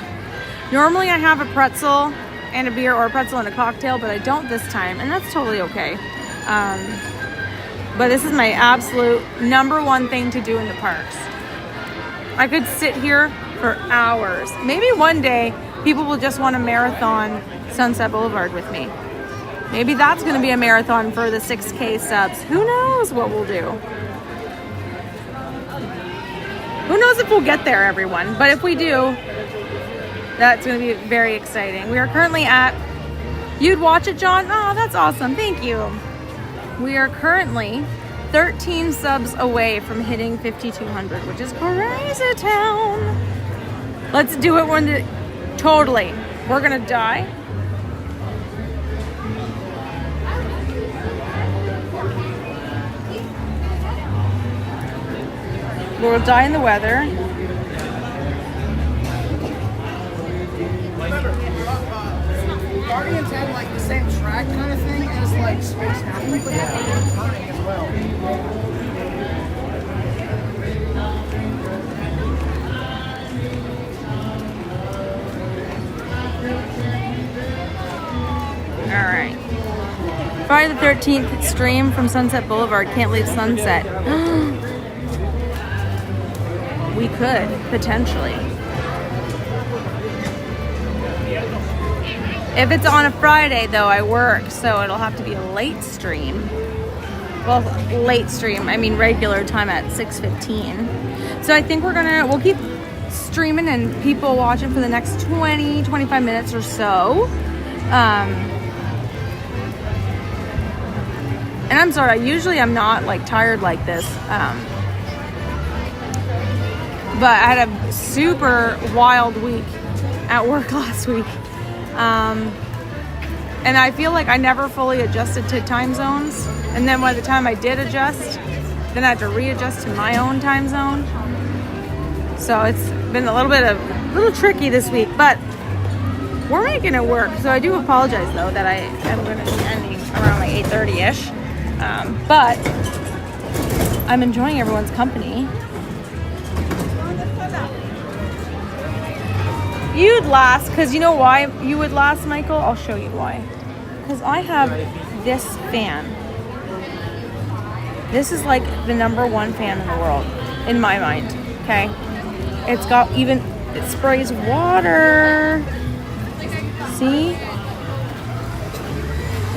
Normally I have a pretzel and a beer, or a pretzel and a cocktail, but I don't this time, and that's totally okay. But this is my absolute #1 thing to do in the parks. I could sit here for hours. Maybe one day people will just want to marathon Sunset Boulevard with me. Maybe that's going to be a marathon for the 6K subs. Who knows what we'll do? Who knows if we'll get there, everyone? But if we do, that's going to be very exciting. We are currently at... You'd watch it, John? Oh, that's awesome. Thank you. We are currently 13 subs away from hitting 5,200, which is crazy town. Let's do it when the... Totally. We're going to die. We'll die in the weather. Guardians had like the same track kind of thing as like Space Mountain, but they were running as well. All right. Friday the 13th stream from Sunset Boulevard. Can't leave sunset. We could, potentially. If it's on a Friday, though, I work, so it'll have to be a late stream. Well, late stream, I mean regular time at 6:15. So I think we'll keep streaming and people watching for the next 20, 25 minutes or so. And I'm sorry, usually I'm not like tired like this. But I had a super wild week at work last week. And I feel like I never fully adjusted to time zones. And then by the time I did adjust, then I had to readjust to my own time zone. So it's been a little tricky this week, but we're making it work. So I do apologize though that I am going to be ending around like 8:30ish. But I'm enjoying everyone's company. You'd last, because you know why you would last, Michael? I'll show you why. Because I have this fan. This is like the #1 fan in the world, in my mind, okay? It sprays water. See?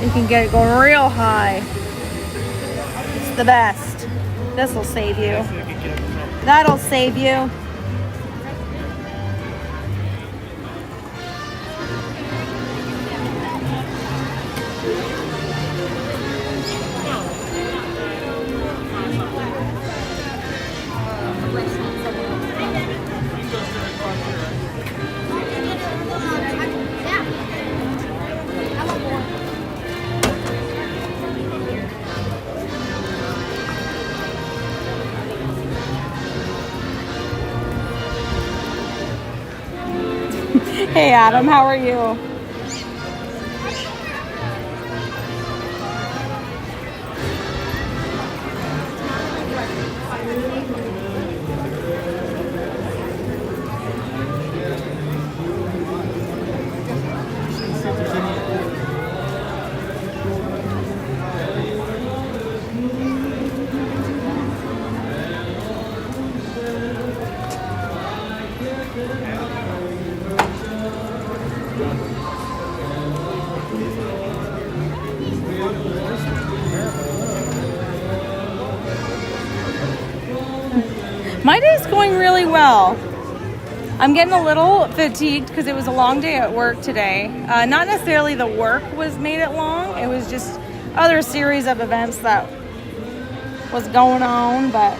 You can get it going real high. It's the best. This will save you. That'll save you. Hey Adam, how are you? My day's going really well. I'm getting a little fatigued because it was a long day at work today. Not necessarily the work was made it long. It was just other series of events that was going on, but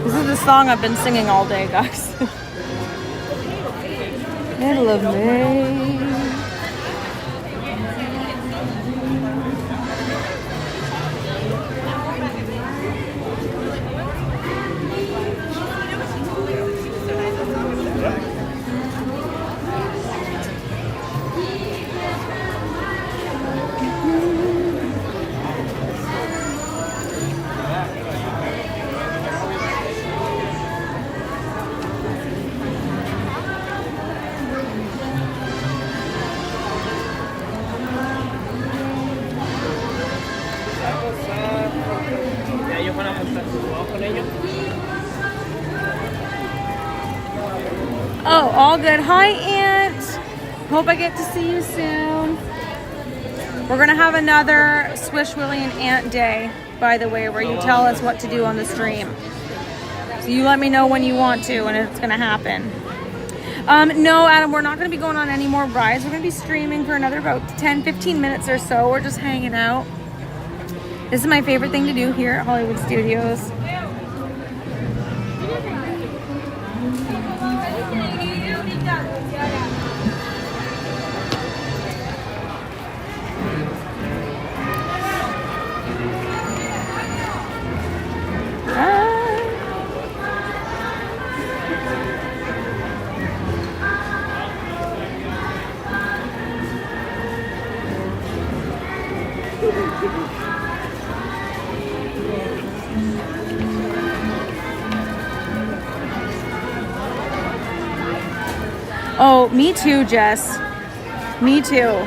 this is the song I've been singing all day, guys. Middle of May. Oh, all good. Hi, Aunt. Hope I get to see you soon. We're going to have another SwishWilly and Aunt Day, by the way, where you tell us what to do on the stream. So you let me know when you want to and it's going to happen. No, Adam, we're not going to be going on any more rides. We're going to be streaming for another about 10-15 minutes or so. We're just hanging out. This is my favorite thing to do here at Hollywood Studios. Oh, me too, Jess. Me too.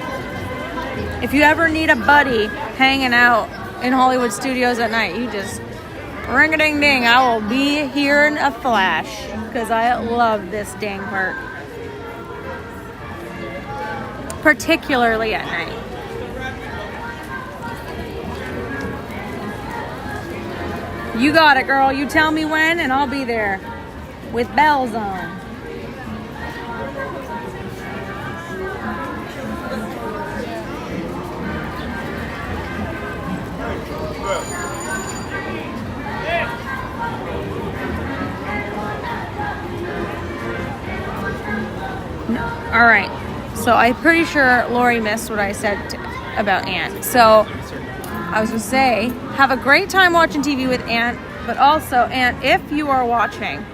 If you ever need a buddy hanging out in Hollywood Studios at night, you just ring-a-ding-ding. I will be here in a flash because I love this dang park. Particularly at night. You got it, girl. You tell me when and I'll be there with bells on. All right, so I'm pretty sure Lori missed what I said about Aunt. So I was gonna say, have a great time watching TV with Aunt, but also, Aunt, if you are watching,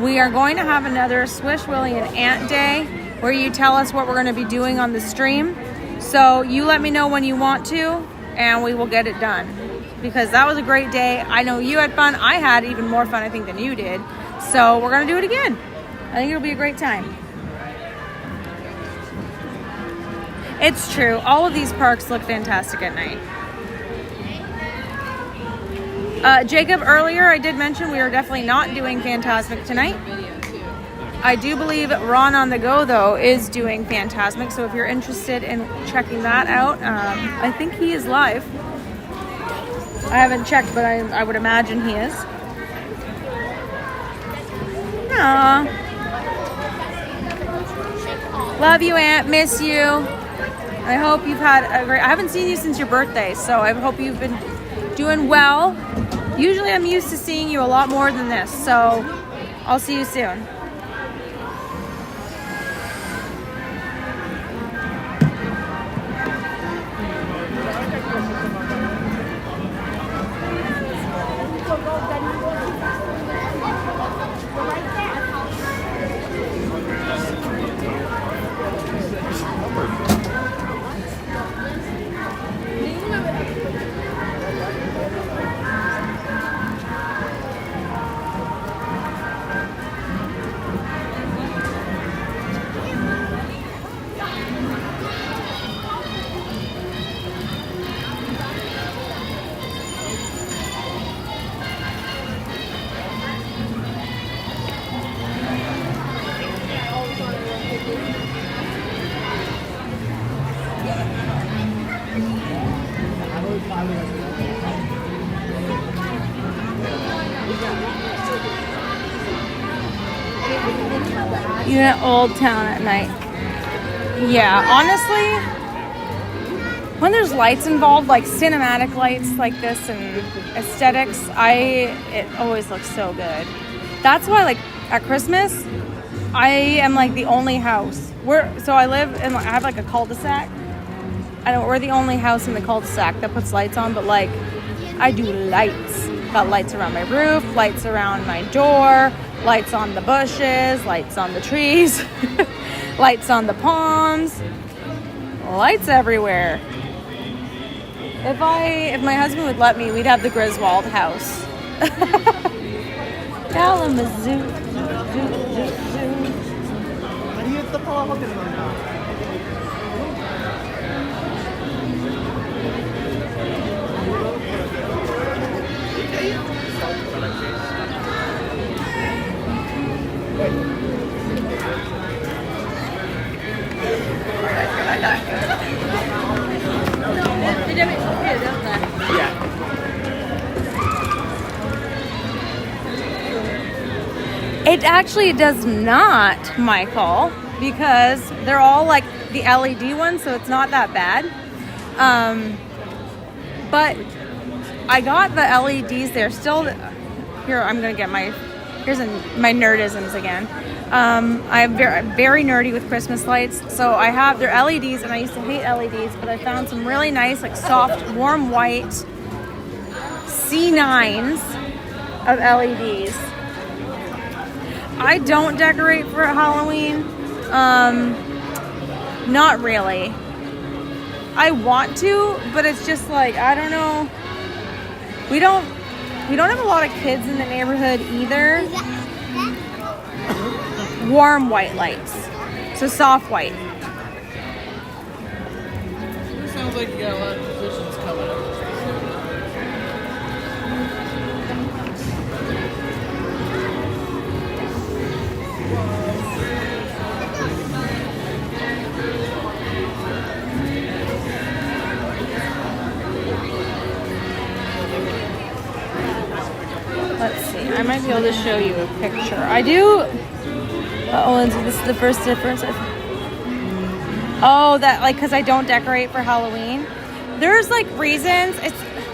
we are going to have another SwishWilly and Aunt Day where you tell us what we're gonna be doing on the stream. So you let me know when you want to, and we will get it done. Because that was a great day. I know you had fun. I had even more fun, I think, than you did. So we're gonna do it again. I think it'll be a great time. It's true. All of these parks look fantastic at night. Jacob, earlier I did mention we are definitely not doing Fantasmic tonight. I do believe Ron on the Go, though, is doing Fantasmic. So if you're interested in checking that out, I think he is live. I haven't checked, but I would imagine he is. Aww. Love you, Aunt. Miss you. I hope you've had a great... I haven't seen you since your birthday, so I hope you've been doing well. Usually I'm used to seeing you a lot more than this, so I'll see you soon. Even at Old Town at night. Yeah, honestly, when there's lights involved, like cinematic lights like this and aesthetics, it always looks so good. That's why, like, at Christmas, I am like the only house. I live in, I have like a cul-de-sac. We're the only house in the cul-de-sac that puts lights on, but like, I do lights. Got lights around my roof, lights around my door, lights on the bushes, lights on the trees, lights on the palms, lights everywhere. If my husband would let me, we'd have the Griswold house. Kalamazoo. It actually does not, Michael, because they're all like the LED ones, so it's not that bad. But I got the LEDs. They're still here. I'm gonna get my nerdisms again. I'm very nerdy with Christmas lights, so I have their LEDs, and I used to hate LEDs, but I found some really nice, like soft, warm white C9s of LEDs. I don't decorate for Halloween. Not really. I want to, but it's just like, I don't know. We don't have a lot of kids in the neighborhood either. Warm white lights. So soft white. It sounds like you got a lot of positions coming up. Let's see. I might be able to show you a picture. I do. Oh, and this is the first difference. Oh, that like because I don't decorate for Halloween. There's like reasons.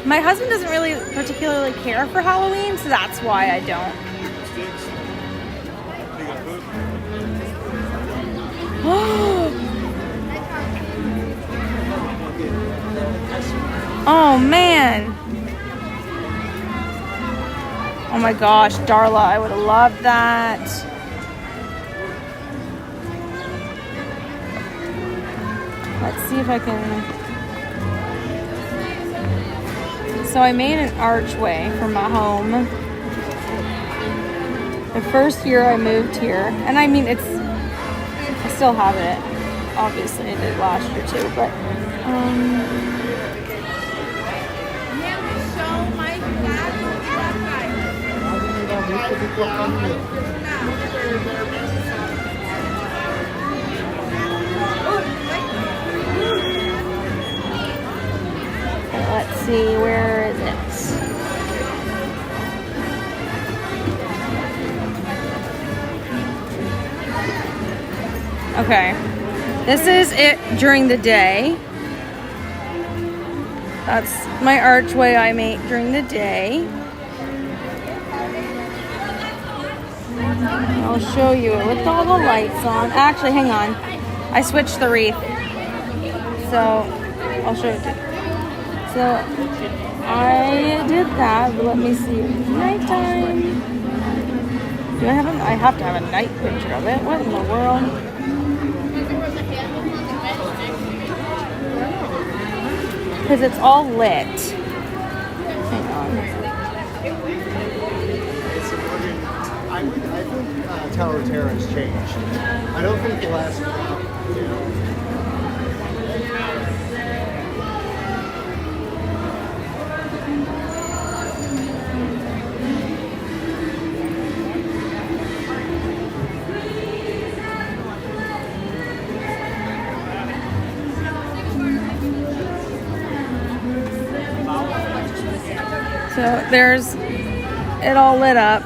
My husband doesn't really particularly care for Halloween, so that's why I don't. Oh man. Oh my gosh, Darla, I would have loved that. Let's see if I can. So I made an archway for my home. The first year I moved here, and I mean I still have it. Obviously I did last year too, but let's see, where is it? Okay, this is it during the day. That's my archway I make during the day. I'll show you it with all the lights on. Actually, hang on. I switched the wreath. So, I'll show you. So, I did that, but let me see. Nighttime. Do I have to have a night picture of it? What in the world? Because it's all lit. Hang on. I think Tower of Terror has changed. I don't think the last. So there's it all lit up.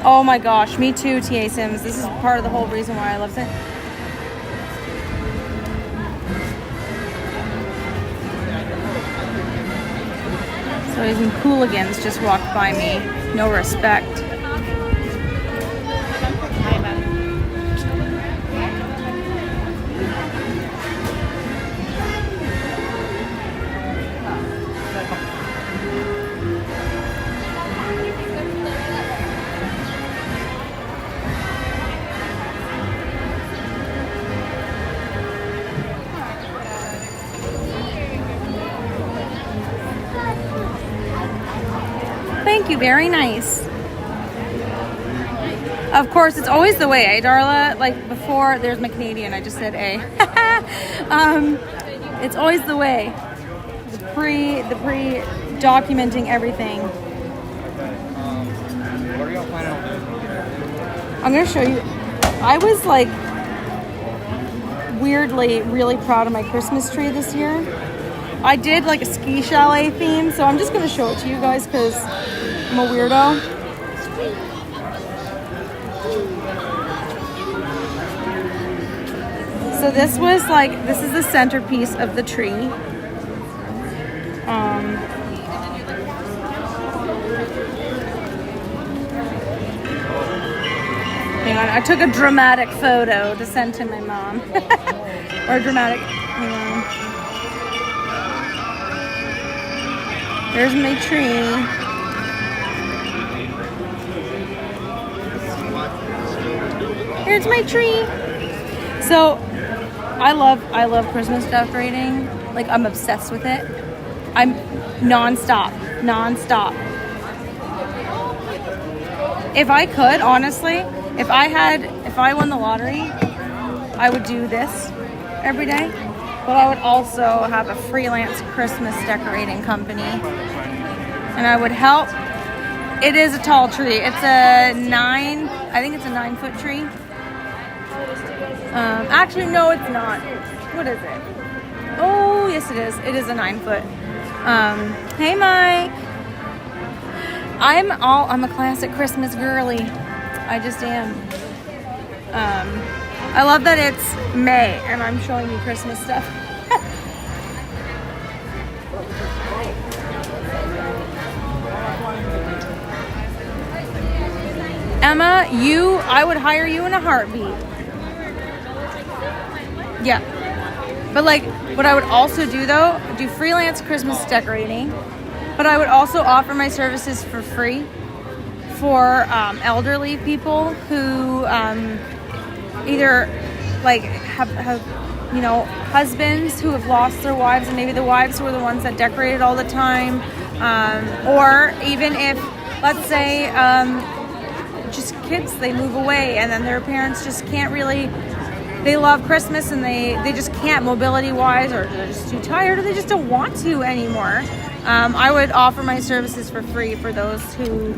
Oh my gosh, me too, TA Sims. This is part of the whole reason why I love it. So even hooligans just walked by me. No respect. Thank you, very nice. Of course, it's always the way, eh, Darla? Like before, there's my Canadian, I just said A. It's always the way. The pre-documenting everything. I'm gonna show you. I was like weirdly really proud of my Christmas tree this year. I did like a ski chalet theme, so I'm just gonna show it to you guys because I'm a weirdo. So this was like, this is the centerpiece of the tree. Hang on, I took a dramatic photo to send to my mom. Or dramatic, hang on. There's my tree. Here's my tree. So I love Christmas decorating. Like I'm obsessed with it. I'm non-stop. If I could, honestly, if I won the lottery, I would do this every day. But I would also have a freelance Christmas decorating company. And I would help. It is a tall tree. It's I think it's a 9-foot tree. Actually, no, it's not. What is it? Oh, yes, it is. It is a 9-foot. Hey, Mike. I'm a classic Christmas girly. I just am. I love that it's May and I'm showing you Christmas stuff. Emma, I would hire you in a heartbeat. Yeah. But like, what I would also do though, do freelance Christmas decorating, but I would also offer my services for free for elderly people who either like have husbands who have lost their wives, and maybe the wives were the ones that decorated all the time, or even if, let's say, just kids, they move away and then their parents just can't really, they love Christmas and they just can't mobility wise, or they're just too tired, or they just don't want to anymore. I would offer my services for free for those who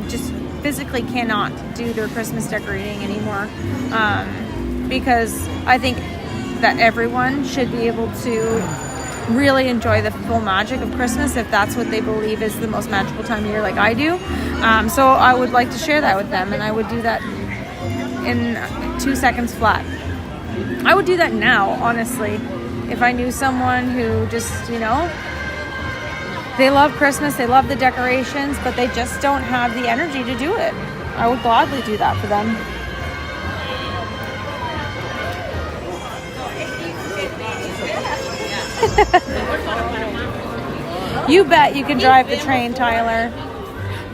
just physically cannot do their Christmas decorating anymore, because I think that everyone should be able to really enjoy the full magic of Christmas if that's what they believe is the most magical time of year, like I do. So I would like to share that with them, and I would do that in 2 seconds flat. I would do that now, honestly, if I knew someone who just, they love Christmas, they love the decorations, but they just don't have the energy to do it. I would gladly do that for them. You bet you can drive the train, Tyler.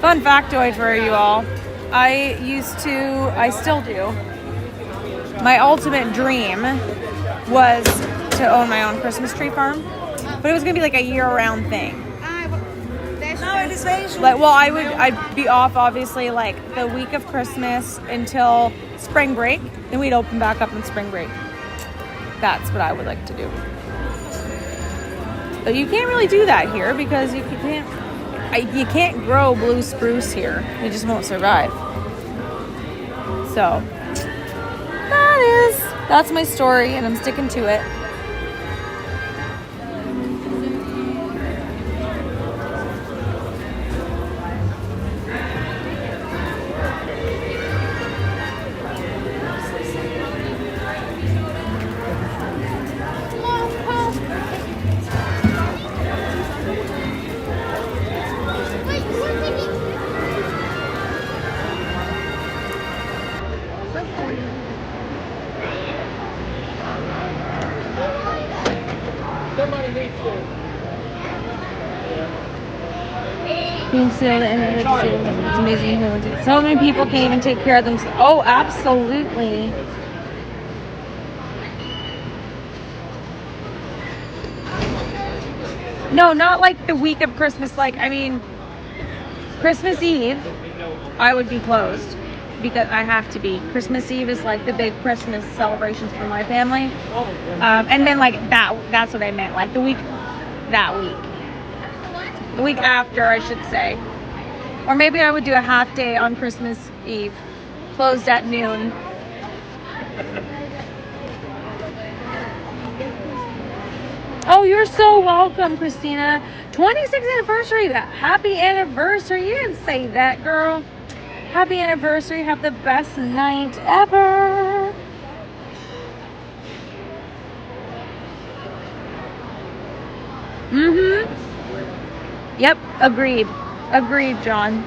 Fun factoid for you all. I still do. My ultimate dream was to own my own Christmas tree farm, but it was gonna be like a year-round thing. I'd be off obviously like the week of Christmas until spring break, then we'd open back up in spring break. That's what I would like to do. But you can't really do that here because you can't grow blue spruce here. You just won't survive. So that's my story, and I'm sticking to it. Being still, it's amazing. So many people can't even take care of themselves. Oh, absolutely. No, not like the week of Christmas. Like, I mean, Christmas Eve, I would be closed because I have to be. Christmas Eve is like the big Christmas celebrations for my family. And then like that's what I meant. Like the week after, I should say. Or maybe I would do a half day on Christmas Eve, closed at noon. Oh, you're so welcome, Christina. 26th anniversary. Happy anniversary. You didn't say that, girl. Happy anniversary. Have the best night ever. Yep, agreed. Agreed, John.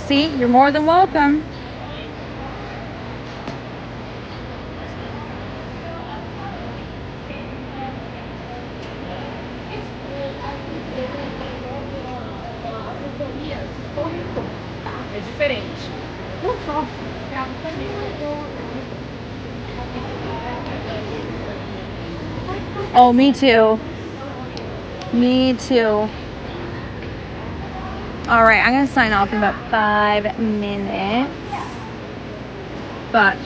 See, you're more than welcome. É diferente. Oh, me too. Me too. All right, I'm gonna sign off in about 5 minutes. But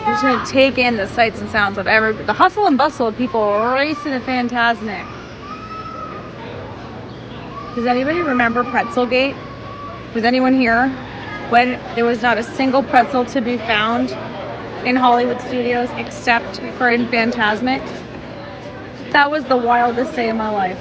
I'm just gonna take in the sights and sounds of the hustle and bustle of people racing to Fantasmic. Does anybody remember Pretzelgate? Was anyone here when there was not a single pretzel to be found in Hollywood studios except for in Fantasmic? That was the wildest day of my life.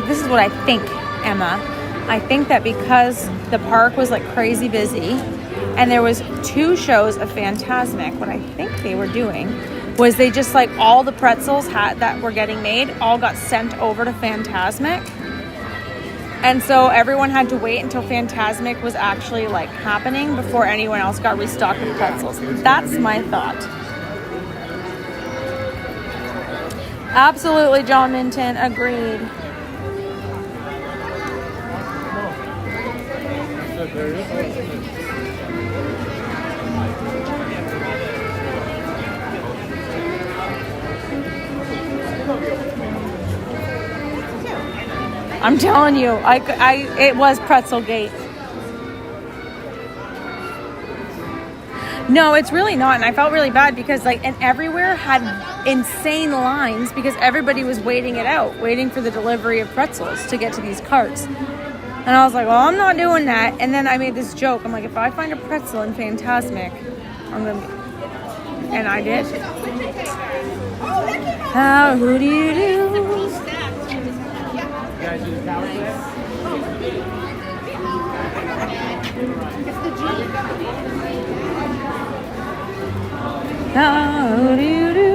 This is what I think, Emma. I think that because the park was like crazy busy and there was 2 shows of Fantasmic, what I think they were doing was they just like all the pretzels that were getting made all got sent over to Fantasmic. And so everyone had to wait until Fantasmic was actually like happening before anyone else got restocked with pretzels. That's my thought. Absolutely, John Minton. Agreed. I'm telling you, it was Pretzelgate. No, it's really not, and I felt really bad because and everywhere had insane lines because everybody was waiting for the delivery of pretzels to get to these carts. And I was like, well, I'm not doing that. And then I made this joke. I'm like, if I find a pretzel in Fantasmic, I'm gonna. And I did. How do you do? How do you do?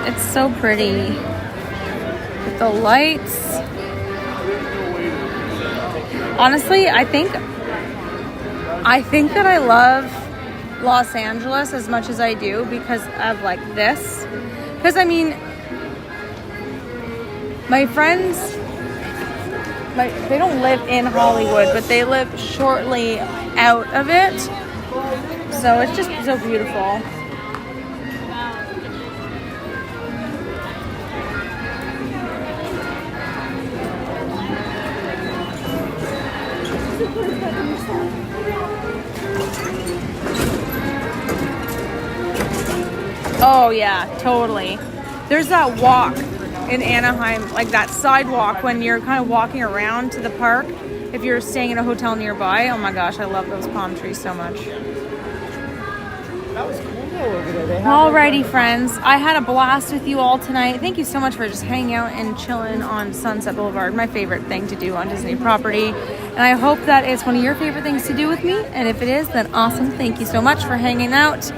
It's so pretty. With the lights. Honestly, I think that I love Los Angeles as much as I do because of like this. Because I mean, my friends, they don't live in Hollywood, but they live shortly out of it. So it's just so beautiful. Oh yeah, totally. There's that walk in Anaheim, like that sidewalk when you're kind of walking around to the park. If you're staying in a hotel nearby, oh my gosh, I love those palm trees so much. That was cool though over there. Alrighty, friends. I had a blast with you all tonight. Thank you so much for just hanging out and chilling on Sunset Boulevard, my favorite thing to do on Disney property. And I hope that it's one of your favorite things to do with me. And if it is, then awesome. Thank you so much for hanging out.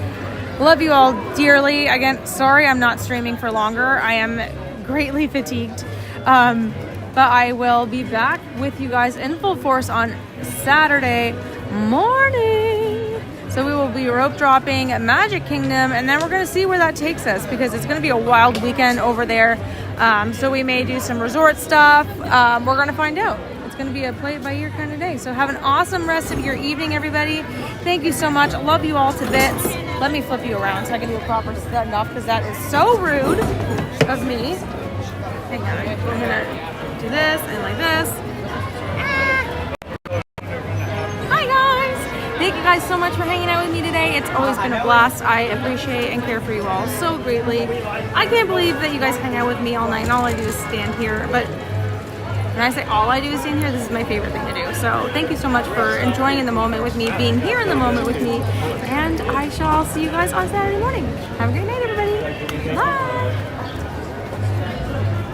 Love you all dearly. Again, sorry I'm not streaming for longer. I am greatly fatigued. But I will be back with you guys in full force on Saturday morning. So we will be rope dropping at Magic Kingdom, and then we're going to see where that takes us because it's going to be a wild weekend over there. So we may do some resort stuff. We're going to find out. It's going to be a play it by ear kind of day. So have an awesome rest of your evening, everybody. Thank you so much. Love you all to bits. Let me flip you around so I can do a proper send off because that is so rude of me. Hang on. I'm going to do this and like this. Hi guys. Thank you guys so much for hanging out with me today. It's always been a blast. I appreciate and care for you all so greatly. I can't believe that you guys hang out with me all night and all I do is stand here. But when I say all I do is stand here, this is my favorite thing to do. So thank you so much for enjoying in the moment with me, being here in the moment with me. And I shall see you guys on Saturday morning. Have a great night, everybody. Bye.